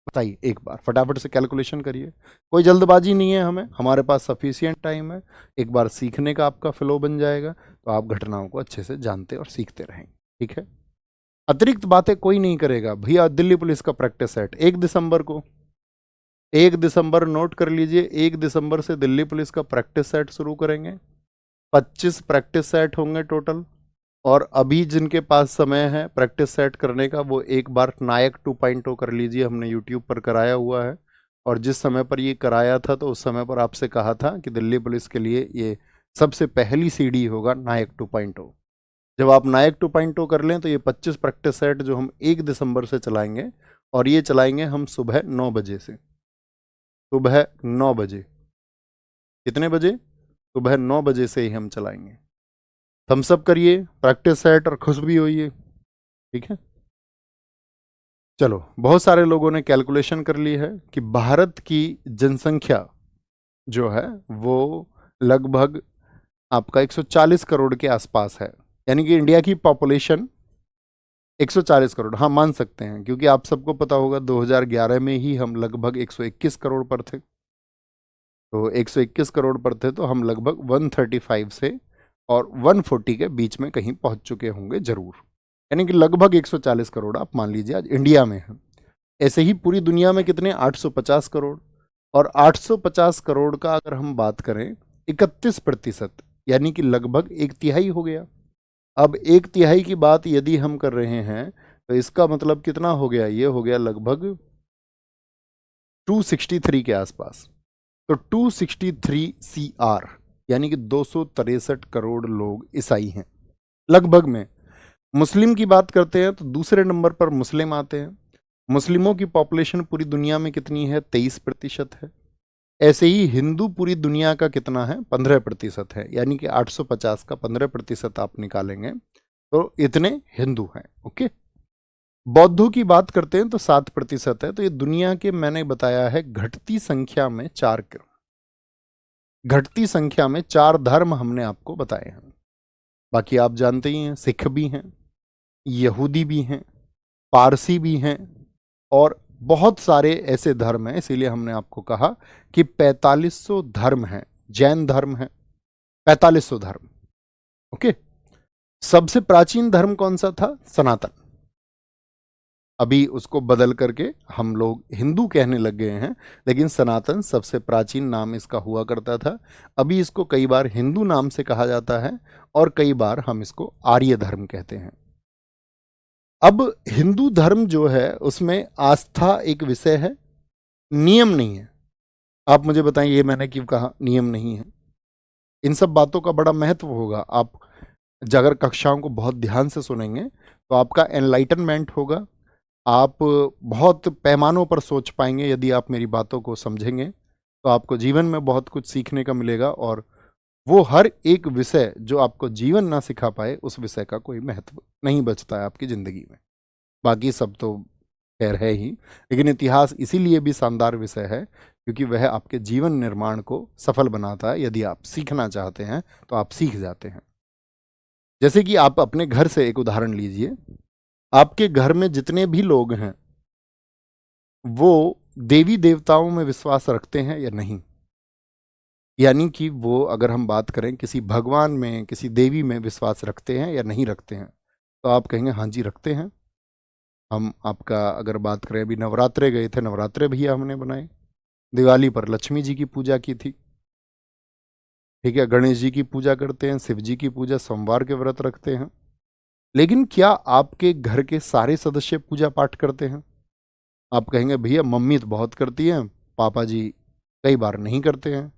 बताइए एक बार फटाफट से कैलकुलेशन करिए, कोई जल्दबाजी नहीं है हमें, हमारे पास सफिशियंट टाइम है। एक बार सीखने का आपका फ्लो बन जाएगा, तो आप घटनाओं को अच्छे से जानते और सीखते रहेंगे। ठीक है, अतिरिक्त बातें कोई नहीं करेगा भैया। दिल्ली पुलिस का प्रैक्टिस सेट 1 दिसंबर को, 1 दिसंबर नोट कर लीजिए, 1 दिसंबर से दिल्ली पुलिस का प्रैक्टिस सेट शुरू करेंगे। 25 प्रैक्टिस सेट होंगे टोटल। और अभी जिनके पास समय है प्रैक्टिस सेट करने का, वो एक बार नायक 2.0 कर लीजिए, हमने यूट्यूब पर कराया हुआ है। और जिस समय पर ये कराया था तो उस समय पर आपसे कहा था कि दिल्ली पुलिस के लिए ये सबसे पहली सीढ़ी होगा नायक 2.0। जब आप नायक 2.0 कर लें तो ये 25 प्रैक्टिस सेट जो हम 1 दिसंबर से चलाएंगे, और ये चलाएंगे हम सुबह 9 बजे से। सुबह 9 बजे, कितने बजे? सुबह 9 बजे से ही हम चलाएंगे। थम्सअप करिए, प्रैक्टिस सेट, और खुश भी होइए। ठीक है, चलो, बहुत सारे लोगों ने कैलकुलेशन कर ली है कि भारत की जनसंख्या जो है वो लगभग आपका 140 करोड़ के आसपास है। यानी कि इंडिया की पॉपुलेशन 140 करोड़, हाँ मान सकते हैं, क्योंकि आप सबको पता होगा 2011 में ही हम लगभग 121 करोड़ पर थे। तो 121 करोड़ पर थे तो हम लगभग 135 से और 140 के बीच में कहीं पहुंच चुके होंगे जरूर। यानी कि लगभग 140 करोड़ आप मान लीजिए आज इंडिया में है। ऐसे ही पूरी दुनिया में कितने, 850 करोड़। और 850 करोड़ का अगर हम बात करें 31%, यानी कि लगभग 1/3 हो गया। अब 1/3 की बात यदि हम कर रहे हैं तो इसका मतलब कितना हो गया, ये हो गया लगभग 263 के आसपास। तो 263 CR, यानी कि 263 करोड़ लोग ईसाई हैं लगभग में। मुस्लिम की बात करते हैं तो दूसरे नंबर पर मुस्लिम आते हैं। मुस्लिमों की पॉपुलेशन पूरी दुनिया में कितनी है, 23% है। ऐसे ही हिंदू पूरी दुनिया का कितना है, 15% है। यानी कि 850 का 15% आप निकालेंगे तो इतने हिंदू हैं। ओके, बौद्धों की बात करते हैं तो 7% है। तो ये दुनिया के, मैंने बताया है, घटती संख्या में घटती संख्या में 4 धर्म हमने आपको बताए हैं। बाकी आप जानते ही हैं, सिख भी हैं, यहूदी भी हैं, पारसी भी हैं, और बहुत सारे ऐसे धर्म हैं। इसीलिए हमने आपको कहा कि 4500 धर्म हैं। जैन धर्म है, 4500 धर्म। ओके, सबसे प्राचीन धर्म कौन सा था? सनातन। अभी उसको बदल करके हम लोग हिंदू कहने लग गए हैं, लेकिन सनातन सबसे प्राचीन नाम इसका हुआ करता था। अभी इसको कई बार हिंदू नाम से कहा जाता है और कई बार हम इसको आर्य धर्म कहते हैं। अब हिंदू धर्म जो है उसमें आस्था एक विषय है, नियम नहीं है। आप मुझे बताएं, ये मैंने क्यों कहा नियम नहीं है? इन सब बातों का बड़ा महत्व होगा। आप अगर कक्षाओं को बहुत ध्यान से सुनेंगे तो आपका एनलाइटनमेंट होगा, आप बहुत पैमानों पर सोच पाएंगे। यदि आप मेरी बातों को समझेंगे तो आपको जीवन में बहुत कुछ सीखने का मिलेगा, और वो हर एक विषय जो आपको जीवन ना सिखा पाए उस विषय का कोई महत्व नहीं बचता है आपकी ज़िंदगी में। बाकी सब तो खैर है ही, लेकिन इतिहास इसीलिए भी शानदार विषय है क्योंकि वह आपके जीवन निर्माण को सफल बनाता है। यदि आप सीखना चाहते हैं तो आप सीख जाते हैं। जैसे कि आप अपने घर से एक उदाहरण लीजिए, आपके घर में जितने भी लोग हैं वो देवी देवताओं में विश्वास रखते हैं या नहीं? यानी कि वो, अगर हम बात करें किसी भगवान में, किसी देवी में विश्वास रखते हैं या नहीं रखते हैं? तो आप कहेंगे हाँ जी रखते हैं। हम आपका अगर बात करें, अभी नवरात्रे गए थे, नवरात्रे भैया हमने बनाए। दिवाली पर लक्ष्मी जी की पूजा की थी, ठीक है, गणेश जी की पूजा करते हैं, शिव जी की पूजा, सोमवार के व्रत रखते हैं। लेकिन क्या आपके घर के सारे सदस्य पूजा पाठ करते हैं? आप कहेंगे भैया मम्मी तो बहुत करती हैं, पापा जी कई बार नहीं करते हैं,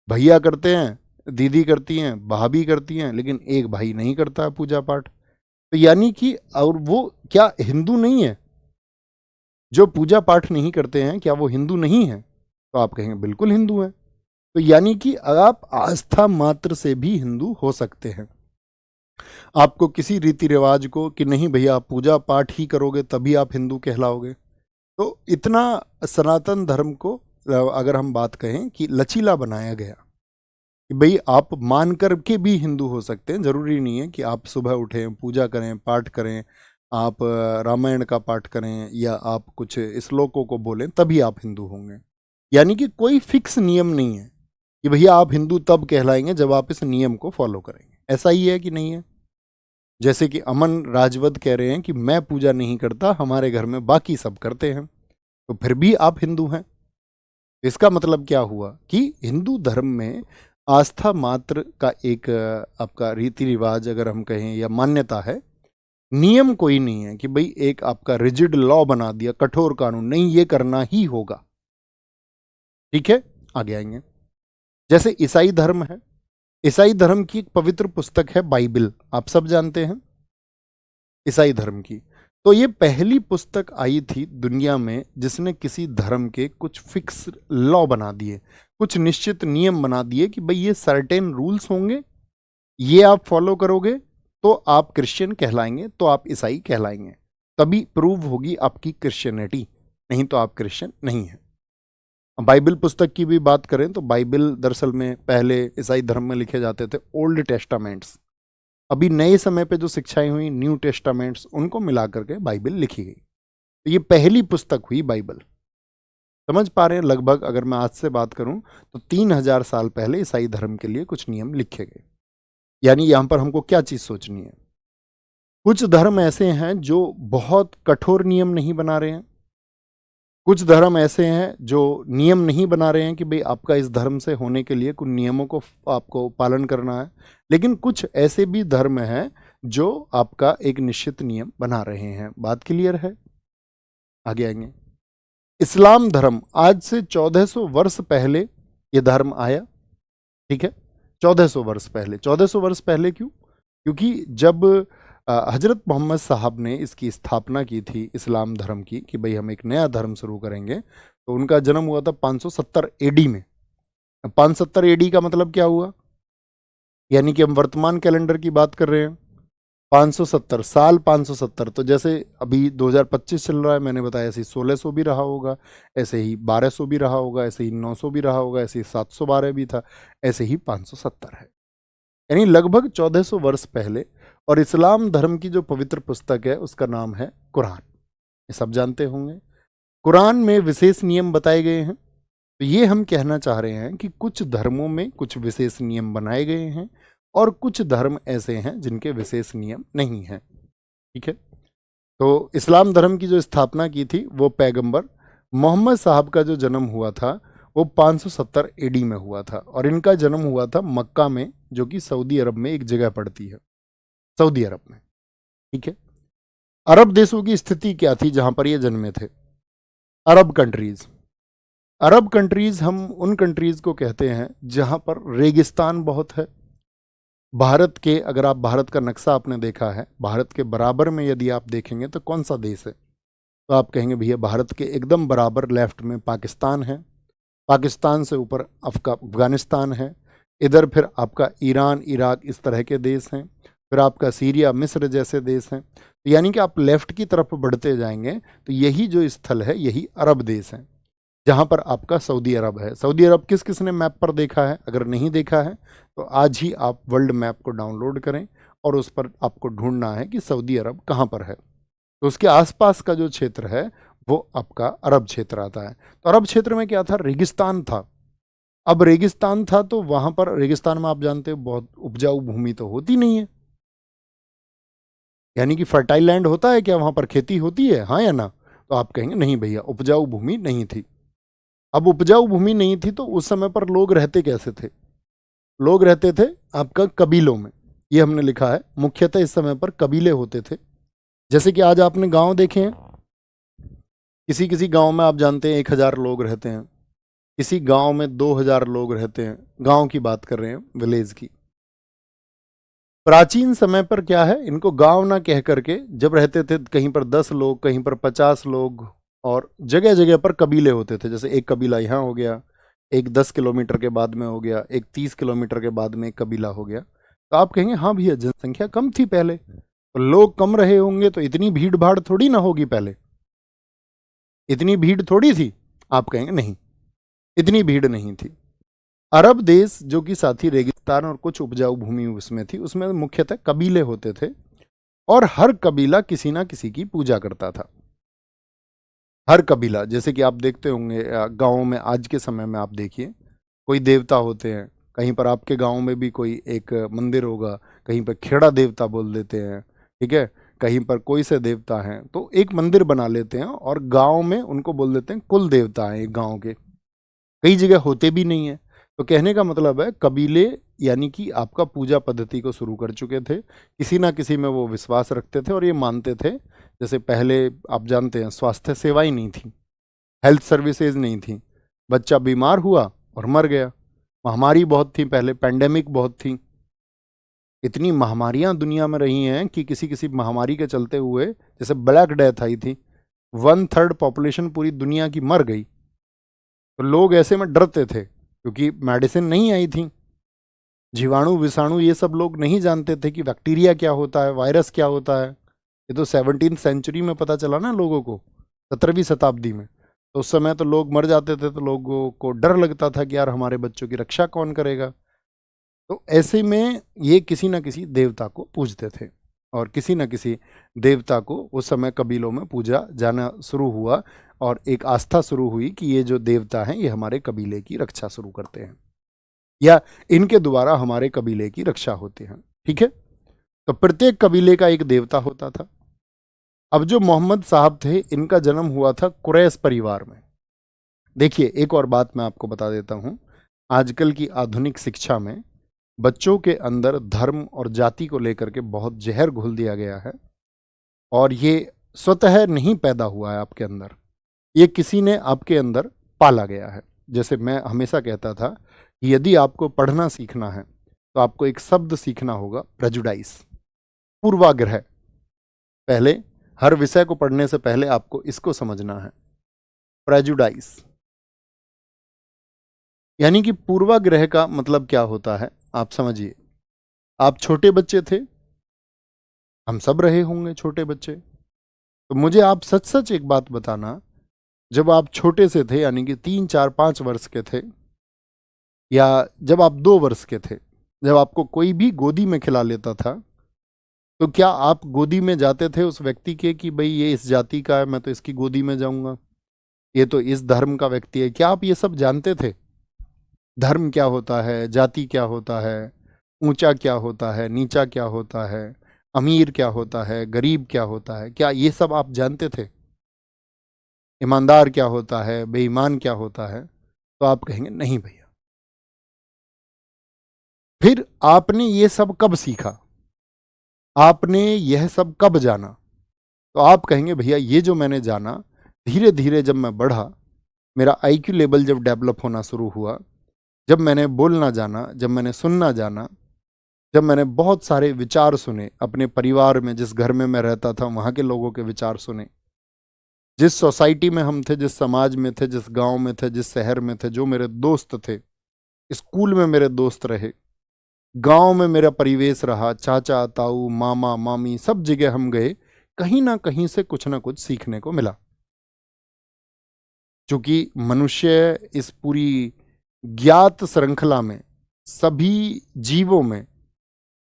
भैया करते हैं, दीदी करती हैं, भाभी करती हैं, लेकिन एक भाई नहीं करता है पूजा पाठ। तो यानी कि, और वो क्या हिंदू नहीं है? जो पूजा पाठ नहीं करते हैं क्या वो हिंदू नहीं है? तो आप कहेंगे बिल्कुल हिंदू हैं। तो यानी कि आप आस्था मात्र से भी हिंदू हो सकते हैं। आपको किसी रीति रिवाज को कि नहीं भैया आप पूजा पाठ ही करोगे तभी आप हिंदू कहलाओगे, तो इतना सनातन धर्म को अगर हम बात कहें कि लचीला बनाया गया कि भाई आप मान कर के भी हिंदू हो सकते हैं। जरूरी नहीं है कि आप सुबह उठें, पूजा करें, पाठ करें, आप रामायण का पाठ करें या आप कुछ श्लोकों को बोलें तभी आप हिंदू होंगे। यानी कि कोई फिक्स नियम नहीं है कि भैया आप हिंदू तब कहलाएंगे जब आप इस नियम को फॉलो करेंगे। ऐसा ही है कि नहीं है? जैसे कि अमन राजवत कह रहे हैं कि मैं पूजा नहीं करता, हमारे घर में बाकी सब करते हैं, तो फिर भी आप हिंदू हैं। इसका मतलब क्या हुआ कि हिंदू धर्म में आस्था मात्र का एक आपका रीति रिवाज अगर हम कहें या मान्यता है, नियम कोई नहीं है कि भाई एक आपका रिजिड लॉ बना दिया, कठोर कानून, नहीं ये करना ही होगा। ठीक है, आगे आएंगे। जैसे ईसाई धर्म है, ईसाई धर्म की एक पवित्र पुस्तक है बाइबल, आप सब जानते हैं ईसाई धर्म की। तो ये पहली पुस्तक आई थी दुनिया में जिसने किसी धर्म के कुछ फिक्स लॉ बना दिए, कुछ निश्चित नियम बना दिए कि भाई ये सर्टेन रूल्स होंगे, ये आप फॉलो करोगे तो आप क्रिश्चियन कहलाएंगे, तो आप ईसाई कहलाएंगे, तभी प्रूव होगी आपकी क्रिश्चियनिटी, नहीं तो आप क्रिश्चियन नहीं है। बाइबल पुस्तक की भी बात करें तो बाइबल दरअसल में पहले ईसाई धर्म में लिखे जाते थे ओल्ड टेस्टामेंट्स। अभी नए समय पे जो शिक्षाएं हुई न्यू टेस्टामेंट्स, उनको मिला करके बाइबल लिखी गई। तो ये पहली पुस्तक हुई बाइबल। समझ पा रहे हैं? लगभग अगर मैं आज से बात करूं तो 3000 साल पहले ईसाई धर्म के लिए कुछ नियम लिखे गए। यानी यहां पर हमको क्या चीज सोचनी है, कुछ धर्म ऐसे हैं जो बहुत कठोर नियम नहीं बना रहे हैं, कुछ धर्म ऐसे हैं जो नियम नहीं बना रहे हैं कि भाई आपका इस धर्म से होने के लिए कुछ नियमों को आपको पालन करना है, लेकिन कुछ ऐसे भी धर्म हैं जो आपका एक निश्चित नियम बना रहे हैं। बात क्लियर है? आगे आएंगे। इस्लाम धर्म, आज से 1400 वर्ष पहले ये धर्म आया। ठीक है, 1400 वर्ष पहले। 1400 वर्ष पहले क्यों? क्योंकि जब हजरत मोहम्मद साहब ने इसकी स्थापना की थी इस्लाम धर्म की कि भाई हम एक नया धर्म शुरू करेंगे, तो उनका जन्म हुआ था 570 एडी में। 570 एडी का मतलब क्या हुआ? यानी कि हम वर्तमान कैलेंडर की बात कर रहे हैं, 570 साल, 570। तो जैसे अभी 2025 चल रहा है, मैंने बताया ऐसे ही 1600 भी रहा होगा, ऐसे ही 1200 भी रहा होगा, ऐसे ही 900 भी रहा होगा, ऐसे ही 712 भी था, ऐसे ही 570 है, यानी लगभग 1400 वर्ष पहले। और इस्लाम धर्म की जो पवित्र पुस्तक है उसका नाम है कुरान, ये सब जानते होंगे। कुरान में विशेष नियम बताए गए हैं। तो ये हम कहना चाह रहे हैं कि कुछ धर्मों में कुछ विशेष नियम बनाए गए हैं और कुछ धर्म ऐसे हैं जिनके विशेष नियम नहीं हैं। ठीक है। तो इस्लाम धर्म की जो स्थापना की थी वो पैगंबर मोहम्मद साहब का जो जन्म हुआ था वो 570 एडी में हुआ था और इनका जन्म हुआ था मक्का में, जो कि सऊदी अरब में एक जगह पड़ती है, सऊदी अरब में। ठीक है। अरब देशों की स्थिति क्या थी जहां पर ये जन्मे थे? अरब कंट्रीज। अरब कंट्रीज हम उन कंट्रीज को कहते हैं जहां पर रेगिस्तान बहुत है। भारत के, अगर आप भारत का नक्शा आपने देखा है, भारत के बराबर में यदि आप देखेंगे तो कौन सा देश है? तो आप कहेंगे भैया भारत के एकदम बराबर लेफ्ट में पाकिस्तान है, पाकिस्तान से ऊपर अफगानिस्तान है, इधर फिर आपका ईरान, इराक, इस तरह के देश हैं, फिर आपका सीरिया, मिस्र जैसे देश हैं। तो यानी कि आप लेफ्ट की तरफ बढ़ते जाएंगे तो यही जो स्थल है यही अरब देश है, जहां पर आपका सऊदी अरब है। सऊदी अरब किस किस ने मैप पर देखा है? अगर नहीं देखा है तो आज ही आप वर्ल्ड मैप को डाउनलोड करें और उस पर आपको ढूंढना है कि सऊदी अरब कहाँ पर है। तो उसके आसपास का जो क्षेत्र है वो आपका अरब क्षेत्र आता है। तो अरब क्षेत्र में क्या था? रेगिस्तान था। अब रेगिस्तान था तो वहां पर, रेगिस्तान में आप जानते हो बहुत उपजाऊ भूमि तो होती नहीं है, यानी कि फर्टाइल लैंड होता है क्या? वहां पर खेती होती है, हाँ या ना? तो आप कहेंगे नहीं भैया, उपजाऊ भूमि नहीं थी। अब उपजाऊ भूमि नहीं थी तो उस समय पर लोग रहते कैसे थे? लोग रहते थे आपका कबीलों में। ये हमने लिखा है, मुख्यतः इस समय पर कबीले होते थे। जैसे कि आज आपने गांव देखे हैं, किसी किसी गांव में आप जानते हैं 1000 लोग रहते हैं, किसी गांव में 2000 लोग रहते हैं। गांव की बात कर रहे हैं, विलेज की। प्राचीन समय पर क्या है, इनको गांव ना कह करके जब रहते थे कहीं पर 10 लोग, कहीं पर 50 लोग, और जगह जगह पर कबीले होते थे। जैसे एक कबीला यहाँ हो गया, एक 10 किलोमीटर के बाद में हो गया, एक 30 किलोमीटर के बाद में एक कबीला हो गया। तो आप कहेंगे हाँ भैया जनसंख्या कम थी पहले, तो लोग कम रहे होंगे तो इतनी भीड़ भाड़ थोड़ी ना होगी पहले, इतनी भीड़ थोड़ी थी। आप कहेंगे नहीं, इतनी भीड़ नहीं थी। अरब देश जो कि साथी रेगिस्तान और कुछ उपजाऊ भूमि उसमें थी, उसमें मुख्यतः कबीले होते थे और हर कबीला किसी ना किसी की पूजा करता था। हर कबीला, जैसे कि आप देखते होंगे गाँव में, आज के समय में आप देखिए कोई देवता होते हैं, कहीं पर आपके गांव में भी कोई एक मंदिर होगा, कहीं पर खेड़ा देवता बोल देते हैं, ठीक है, कहीं पर कोई से देवता हैं तो एक मंदिर बना लेते हैं और गांव में उनको बोल देते हैं कुल देवता हैं एक गांव के। कई जगह होते भी नहीं है। तो कहने का मतलब है कबीले यानी कि आपका पूजा पद्धति को शुरू कर चुके थे, किसी ना किसी में वो विश्वास रखते थे और ये मानते थे। जैसे पहले आप जानते हैं स्वास्थ्य सेवाएं नहीं थी, हेल्थ सर्विसेज नहीं थी, बच्चा बीमार हुआ और मर गया। महामारी बहुत थी पहले, पेंडेमिक बहुत थी, इतनी महामारियां दुनिया में रही हैं कि किसी किसी महामारी के चलते हुए, जैसे ब्लैक डेथ आई थी, 1/3 पॉपुलेशन पूरी दुनिया की मर गई। तो लोग ऐसे में डरते थे क्योंकि मेडिसिन नहीं आई थी, जीवाणु विषाणु ये सब लोग नहीं जानते थे कि बैक्टीरिया क्या होता है, वायरस क्या होता है। ये तो 17वीं सेंचुरी में पता चला ना लोगों को, 17वीं शताब्दी में। तो उस समय तो लोग मर जाते थे तो लोगों को डर लगता था कि यार हमारे बच्चों की रक्षा कौन करेगा। तो ऐसे में ये किसी न किसी देवता को पूजते थे और किसी न किसी देवता को उस समय कबीलों में पूजा जाना शुरू हुआ और एक आस्था शुरू हुई कि ये जो देवता हैं ये हमारे कबीले की रक्षा शुरू करते हैं या इनके द्वारा हमारे कबीले की रक्षा होती है। ठीक है। तो प्रत्येक कबीले का एक देवता होता था। अब जो मोहम्मद साहब थे इनका जन्म हुआ था कुरैश परिवार में। देखिए एक और बात मैं आपको बता देता हूं, आजकल की आधुनिक शिक्षा में बच्चों के अंदर धर्म और जाति को लेकर के बहुत जहर घोल दिया गया है और ये स्वतः नहीं पैदा हुआ है आपके अंदर, ये किसी ने आपके अंदर पाला गया है। जैसे मैं हमेशा कहता था कि यदि आपको पढ़ना सीखना है तो आपको एक शब्द सीखना होगा, प्रेजुडाइस, पूर्वाग्रह। पहले हर विषय को पढ़ने से पहले आपको इसको समझना है, प्रेजुडाइस यानी कि पूर्वाग्रह का मतलब क्या होता है आप समझिए। आप छोटे बच्चे थे, हम सब रहे होंगे छोटे बच्चे, तो मुझे आप सच सच एक बात बताना, जब आप छोटे से थे यानी कि 3 4 5 वर्ष के थे या जब आप 2 वर्ष के थे, जब आपको कोई भी गोदी में खिला लेता था तो क्या आप गोदी में जाते थे उस व्यक्ति के कि भाई ये इस जाति का है मैं तो इसकी गोदी में जाऊंगा, ये तो इस धर्म का व्यक्ति है। क्या आप ये सब जानते थे? धर्म क्या होता है, जाति क्या होता है, ऊंचा क्या होता है, नीचा क्या होता है, अमीर क्या होता है, गरीब क्या होता है, क्या ये सब आप जानते थे? ईमानदार क्या होता है, बेईमान क्या होता है? तो आप कहेंगे नहीं भैया। फिर आपने ये सब कब सीखा, आपने यह सब कब जाना? तो आप कहेंगे भैया ये जो मैंने जाना, धीरे धीरे जब मैं बढ़ा, मेरा आईक्यू लेवल जब डेवलप होना शुरू हुआ, जब मैंने बोलना जाना, जब मैंने सुनना जाना, जब मैंने बहुत सारे विचार सुने, अपने परिवार में जिस घर में मैं रहता था वहाँ के लोगों के विचार सुने, जिस सोसाइटी में हम थे, जिस समाज में थे, जिस गांव में थे, जिस शहर में थे, जो मेरे दोस्त थे, स्कूल में मेरे दोस्त रहे, गांव में मेरा परिवेश रहा, चाचा ताऊ मामा मामी सब जगह हम गए, कहीं ना कहीं से कुछ ना कुछ सीखने को मिला। क्योंकि मनुष्य इस पूरी ज्ञात श्रृंखला में, सभी जीवों में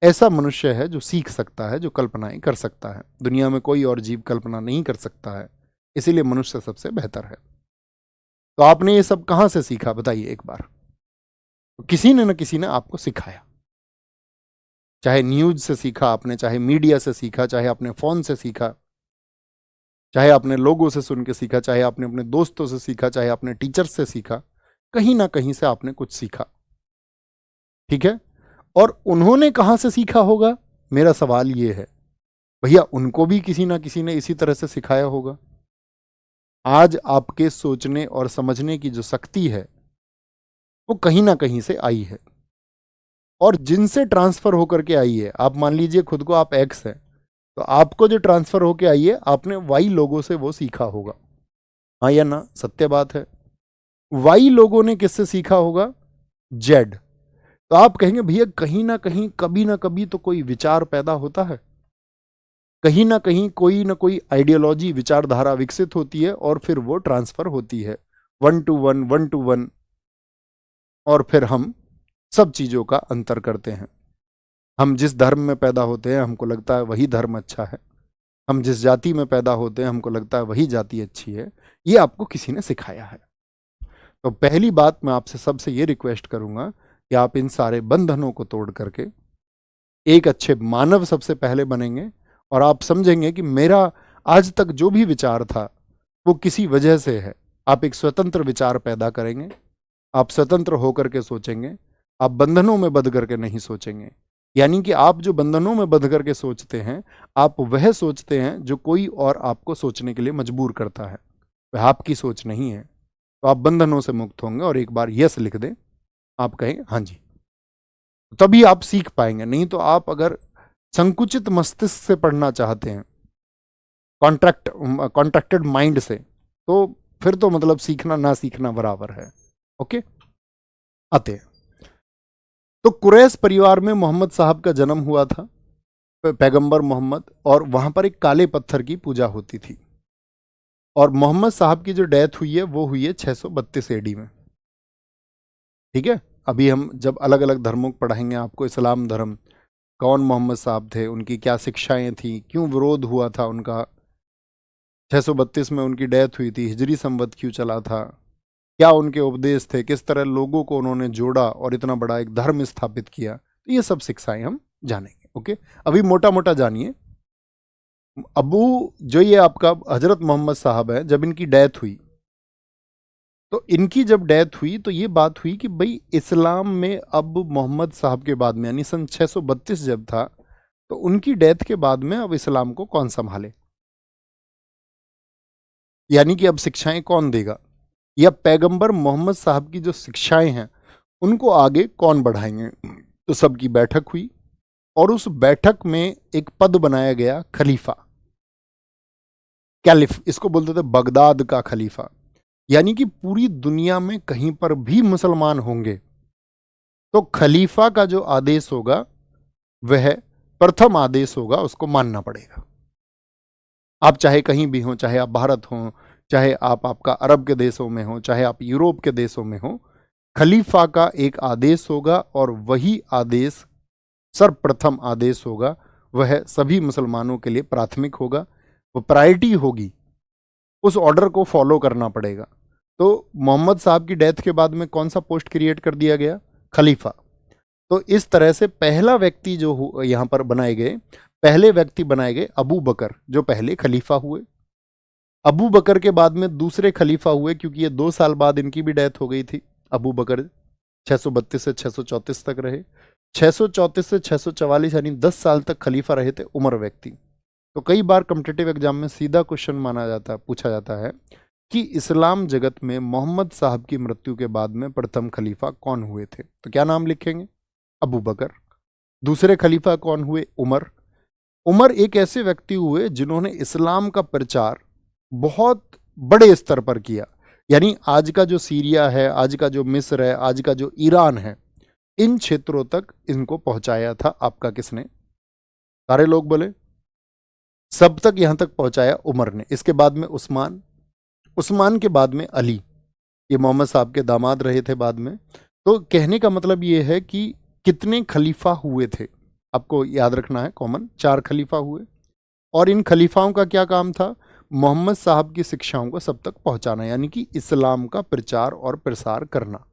ऐसा मनुष्य है जो सीख सकता है, जो कल्पनाएं कर सकता है। दुनिया में कोई और जीव कल्पना नहीं कर सकता है, इसीलिए मनुष्य सबसे बेहतर है। तो आपने ये सब कहां से सीखा बताइए एक बार? तो किसी ने न किसी ने आपको सिखाया, चाहे न्यूज से सीखा आपने, चाहे मीडिया से सीखा, चाहे आपने फोन से सीखा, चाहे आपने लोगों से सुन के सीखा, चाहे आपने अपने दोस्तों से सीखा, चाहे आपने टीचर से सीखा, कहीं ना कहीं से आपने कुछ सीखा। ठीक है? और उन्होंने कहां से सीखा होगा, मेरा सवाल यह है, भैया उनको भी किसी ना किसी ने इसी तरह से सिखाया होगा। आज आपके सोचने और समझने की जो शक्ति है वो कहीं ना कहीं से आई है, और जिनसे ट्रांसफर होकर के आई है, आप मान लीजिए खुद को आप एक्स है, तो आपको जो ट्रांसफर होकर आई है, आपने वाई लोगों से वो सीखा होगा। हाँ या ना? सत्य बात है। वाई लोगों ने किससे सीखा होगा? जेड। तो आप कहेंगे भैया कहीं ना कहीं कभी ना कभी तो कोई विचार पैदा होता है, कहीं ना कोई आइडियोलॉजी, विचारधारा विकसित होती है और फिर वो ट्रांसफर होती है, वन टू वन, और फिर हम सब चीजों का अंतर करते हैं। हम जिस धर्म में पैदा होते हैं हमको लगता है वही धर्म अच्छा है, हम जिस जाति में पैदा होते हैं हमको लगता है वही जाति अच्छी है। ये आपको किसी ने सिखाया है। तो पहली बात मैं आपसे सबसे ये रिक्वेस्ट करूंगा कि आप इन सारे बंधनों को तोड़ करके एक अच्छे मानव सबसे पहले बनेंगे, और आप समझेंगे कि मेरा आज तक जो भी विचार था वो किसी वजह से है। आप एक स्वतंत्र विचार पैदा करेंगे, आप स्वतंत्र होकर के सोचेंगे, आप बंधनों में बंध करके नहीं सोचेंगे। यानी कि आप जो बंधनों में बंध करके सोचते हैं, आप वह सोचते हैं जो कोई और आपको सोचने के लिए मजबूर करता है, वह आपकी सोच नहीं है। तो आप बंधनों से मुक्त होंगे, और एक बार यस लिख दें, आप कहेंगे हाँ जी, तभी आप सीख पाएंगे। नहीं तो आप अगर संकुचित मस्तिष्क से पढ़ना चाहते हैं, कॉन्ट्रैक्टेड माइंड से, तो फिर तो मतलब सीखना ना सीखना बराबर है। ओके, आते हैं। तो कुरैश परिवार में मोहम्मद साहब का जन्म हुआ था, पैगंबर मोहम्मद, और वहां पर एक काले पत्थर की पूजा होती थी। और मोहम्मद साहब की जो डेथ हुई है वो हुई है 632 एडी में। ठीक है? अभी हम जब अलग अलग धर्मों को पढ़ाएंगे आपको, इस्लाम धर्म, कौन मोहम्मद साहब थे, उनकी क्या शिक्षाएं थी, क्यों विरोध हुआ था उनका, 632 में उनकी डेथ हुई थी, हिजरी संवत क्यों चला था, क्या उनके उपदेश थे, किस तरह लोगों को उन्होंने जोड़ा और इतना बड़ा एक धर्म स्थापित किया, तो ये सब शिक्षाएं हम जानेंगे। ओके, अभी मोटा मोटा जानिए। अबू जो ये आपका हजरत मोहम्मद साहब है, जब इनकी डेथ हुई, तो इनकी जब डेथ हुई तो ये बात हुई कि भाई इस्लाम में अब मोहम्मद साहब के बाद में, यानी सन 632 जब था, तो उनकी डेथ के बाद में अब इस्लाम को कौन संभाले, यानी कि अब शिक्षाएं कौन देगा, या पैगंबर मोहम्मद साहब की जो शिक्षाएं हैं उनको आगे कौन बढ़ाएंगे। तो सबकी बैठक हुई, और उस बैठक में एक पद बनाया गया, खलीफा, कैलिफ, इसको बोलते थे बगदाद का खलीफा। यानी कि पूरी दुनिया में कहीं पर भी मुसलमान होंगे तो खलीफा का जो आदेश होगा वह प्रथम आदेश होगा, उसको मानना पड़ेगा। आप चाहे कहीं भी हो, चाहे आप भारत हो, चाहे आप आपका अरब के देशों में हो, चाहे आप यूरोप के देशों में हो, खलीफा का एक आदेश होगा, और वही आदेश सर्वप्रथम आदेश होगा, वह सभी मुसलमानों के लिए प्राथमिक होगा, वो प्रायोरिटी होगी, उस ऑर्डर को फॉलो करना पड़ेगा। तो मोहम्मद साहब की डेथ के बाद में कौन सा पोस्ट क्रिएट कर दिया गया? खलीफा। तो इस तरह से पहला व्यक्ति जो यहाँ पर बनाए गए, पहले व्यक्ति बनाए गए अबू बकर, जो पहले खलीफा हुए। अबू बकर के बाद में दूसरे खलीफा हुए, क्योंकि ये 2 साल बाद इनकी भी डेथ हो गई थी। अबू बकर 632 से 634 तक रहे। 634 से 644 यानी 10 साल तक खलीफा रहे थे उमर व्यक्ति। तो कई बार कॉम्पिटिटिव एग्जाम में सीधा क्वेश्चन पूछा जाता है कि इस्लाम जगत में मोहम्मद साहब की मृत्यु के बाद में प्रथम खलीफा कौन हुए थे? तो क्या नाम लिखेंगे? अबू बकर। दूसरे खलीफा कौन हुए? उमर। उमर एक ऐसे व्यक्ति हुए जिन्होंने इस्लाम का प्रचार बहुत बड़े स्तर पर किया। यानी आज का जो सीरिया है, आज का जो मिस्र है, आज का जो ईरान है, इन क्षेत्रों तक इनको पहुंचाया था आपका किसने? सारे लोग बोले। सब तक यहां तक पहुंचाया उमर ने। इसके बाद में उस्मान, उस्मान के बाद में अली, ये मोहम्मद साहब के दामाद रहे थे बाद में। तो कहने का मतलब ये है कि कितने खलीफा हुए थे, आपको याद रखना है कॉमन, 4 खलीफा हुए। और इन खलीफाओं का क्या काम था? मोहम्मद साहब की शिक्षाओं को सब तक पहुंचाना, यानी कि इस्लाम का प्रचार और प्रसार करना।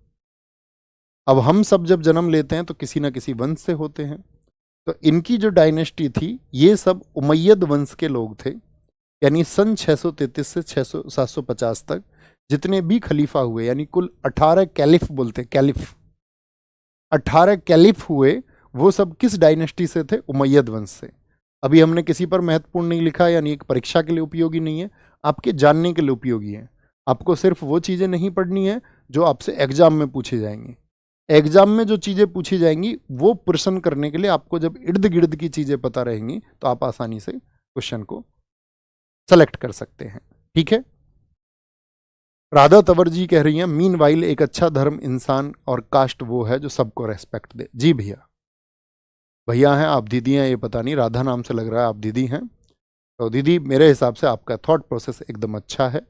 अब हम सब जब जन्म लेते हैं तो किसी ना किसी वंश से होते हैं। तो इनकी जो डायनेस्टी थी, ये सब उमैयद वंश के लोग थे। यानी सन 633 से 750 तक जितने भी खलीफा हुए, यानी कुल 18 कैलिफ बोलते, कैलिफ 18 कैलिफ हुए, वो सब किस डायनेस्टी से थे? उमैयद वंश से। अभी हमने किसी पर महत्वपूर्ण नहीं लिखा, यानी एक परीक्षा के लिए उपयोगी नहीं है, आपके जानने के लिए उपयोगी है। आपको सिर्फ वो चीज़ें नहीं पढ़नी है जो आपसे एग्जाम में पूछी जाएंगी। एग्जाम में जो चीज़ें पूछी जाएंगी वो प्रश्न करने के लिए आपको जब इर्द गिर्द की चीज़ें पता रहेंगी तो आप आसानी से क्वेश्चन को सेलेक्ट कर सकते हैं। ठीक है। राधा तंवर जी कह रही हैं, मीन वाइल एक अच्छा धर्म, इंसान और कास्ट वो है जो सबको रेस्पेक्ट दे। जी भैया, भैया हैं आप, दीदी हैं, ये पता नहीं, राधा नाम से लग रहा है आप दीदी हैं। तो दीदी, मेरे हिसाब से आपका थॉट प्रोसेस एकदम अच्छा है,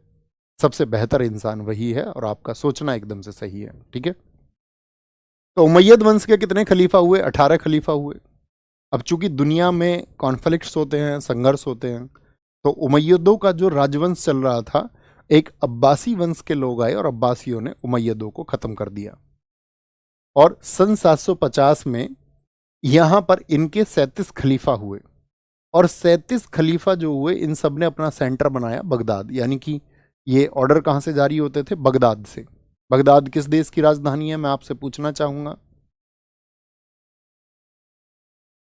सबसे बेहतर इंसान वही है और आपका सोचना एकदम से सही है। ठीक है। तो उमैयद वंश के कितने खलीफा हुए? 18 खलीफा हुए। अब चूंकि दुनिया में कॉन्फ्लिक्ट्स होते हैं, संघर्ष होते हैं, तो उमैयदों का जो राजवंश चल रहा था, एक अब्बासी वंश के लोग आए और अब्बासियों ने उमैयदों को खत्म कर दिया। और सन 750 में यहां पर इनके 37 खलीफा हुए। और 37 खलीफा जो हुए, इन सब ने अपना सेंटर बनाया बगदाद। यानी कि ये ऑर्डर कहां से जारी होते थे? बगदाद से। बगदाद किस देश की राजधानी है, मैं आपसे पूछना चाहूंगा।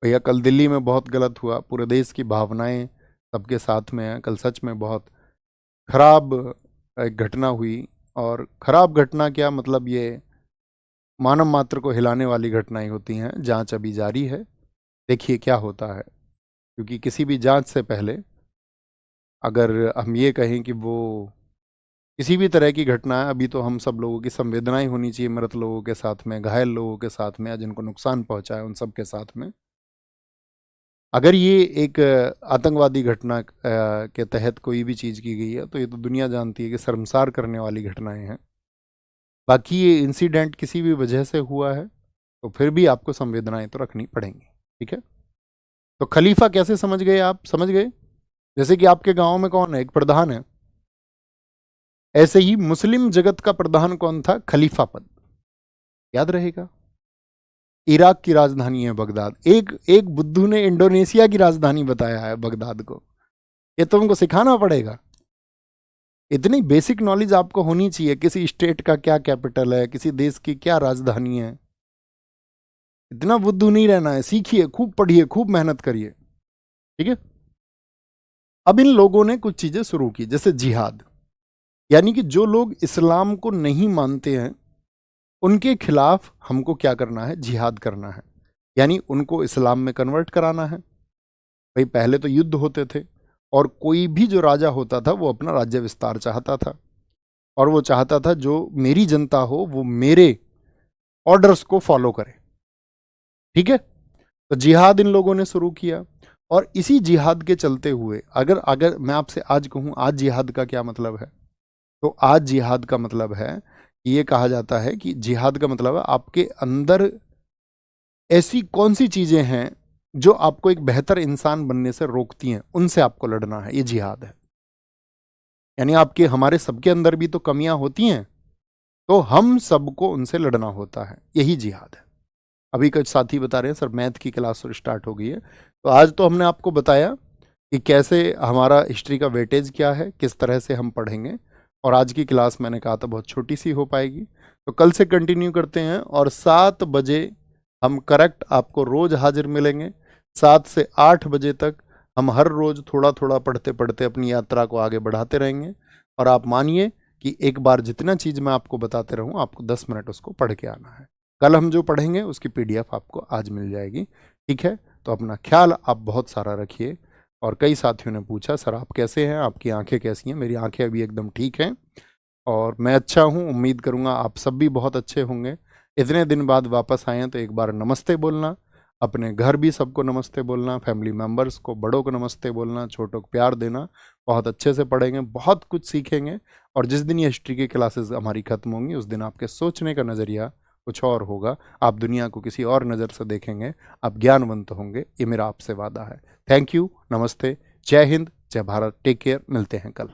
भैया कल दिल्ली में बहुत गलत हुआ, पूरे देश की भावनाएं सबके साथ में हैं। कल सच में बहुत खराब एक घटना हुई। और खराब घटना क्या मतलब, ये मानव मात्र को हिलाने वाली घटनाएं होती हैं। जांच अभी जारी है, देखिए क्या होता है। क्योंकि किसी भी जांच से पहले अगर हम ये कहें कि वो किसी भी तरह की घटना है, अभी तो हम सब लोगों की संवेदनाएं होनी चाहिए मृत लोगों के साथ में, घायल लोगों के साथ में, या जिनको नुकसान पहुंचा है उन सब के साथ में। अगर ये एक आतंकवादी घटना के तहत कोई भी चीज़ की गई है, तो ये तो दुनिया जानती है कि शर्मसार करने वाली घटनाएं हैं। बाकी ये इंसिडेंट किसी भी वजह से हुआ है तो फिर भी आपको संवेदनाएं तो रखनी पड़ेंगी। ठीक है। तो खलीफा कैसे समझ गए आप? समझ गए जैसे कि आपके गांव में कौन है? एक प्रधान है। ऐसे ही मुस्लिम जगत का प्रधान कौन था? खलीफा पद, याद रहेगा। इराक की राजधानी है बगदाद। एक एक बुद्धू ने इंडोनेशिया की राजधानी बताया है बगदाद को। ये तो उनको सिखाना पड़ेगा। इतनी बेसिक नॉलेज आपको होनी चाहिए, किसी स्टेट का क्या कैपिटल है, किसी देश की क्या राजधानी है। इतना बुद्धू नहीं रहना है, सीखिए, खूब पढ़िए, खूब मेहनत करिए। ठीक है। अब इन लोगों ने कुछ चीजें शुरू की, जैसे जिहाद। यानी कि जो लोग इस्लाम को नहीं मानते हैं उनके खिलाफ हमको क्या करना है? जिहाद करना है। यानी उनको इस्लाम में कन्वर्ट कराना है। भाई पहले तो युद्ध होते थे और कोई भी जो राजा होता था वो अपना राज्य विस्तार चाहता था, और वो चाहता था जो मेरी जनता हो वो मेरे ऑर्डर्स को फॉलो करे। ठीक है। तो जिहाद इन लोगों ने शुरू किया। और इसी जिहाद के चलते हुए अगर अगर मैं आपसे आज कहूं आज जिहाद का क्या मतलब है, तो आज जिहाद का मतलब है, ये कहा जाता है कि जिहाद का मतलब है आपके अंदर ऐसी कौन सी चीजें हैं जो आपको एक बेहतर इंसान बनने से रोकती हैं, उनसे आपको लड़ना है। ये जिहाद है। यानी आपके हमारे सबके अंदर भी तो कमियां होती हैं, तो हम सबको उनसे लड़ना होता है, यही जिहाद है। अभी कुछ साथी बता रहे हैं सर मैथ की क्लास स्टार्ट हो गई है, तो आज तो हमने आपको बताया कि कैसे हमारा हिस्ट्री का वेटेज क्या है, किस तरह से हम पढ़ेंगे। और आज की क्लास मैंने कहा था बहुत छोटी सी हो पाएगी, तो कल से कंटिन्यू करते हैं। और 7 बजे हम करेक्ट आपको रोज हाजिर मिलेंगे। 7 से 8 बजे तक हम हर रोज थोड़ा थोड़ा पढ़ते पढ़ते अपनी यात्रा को आगे बढ़ाते रहेंगे। और आप मानिए कि एक बार जितना चीज़ मैं आपको बताते रहूँ, आपको 10 मिनट उसको पढ़ के आना है। कल हम जो पढ़ेंगे उसकी पीडीएफ आपको आज मिल जाएगी, ठीक है। तो अपना ख्याल आप बहुत सारा रखिए। और कई साथियों ने पूछा सर आप कैसे हैं, आपकी आंखें कैसी हैं। मेरी आंखें अभी एकदम ठीक हैं और मैं अच्छा हूँ। उम्मीद करूँगा आप सब भी बहुत अच्छे होंगे। इतने दिन बाद वापस आए हैं तो एक बार नमस्ते बोलना, अपने घर भी सबको नमस्ते बोलना, फैमिली मेम्बर्स को, बड़ों को नमस्ते बोलना, छोटों को प्यार देना। बहुत अच्छे से पढ़ेंगे, बहुत कुछ सीखेंगे। और जिस दिन ये हिस्ट्री की क्लासेस हमारी ख़त्म होंगी उस दिन आपके सोचने का नज़रिया कुछ और होगा, आप दुनिया को किसी और नज़र से देखेंगे, आप ज्ञानवंत होंगे, ये मेरा आपसे वादा है। थैंक यू, नमस्ते, जय हिंद, जय भारत, टेक केयर, मिलते हैं कल।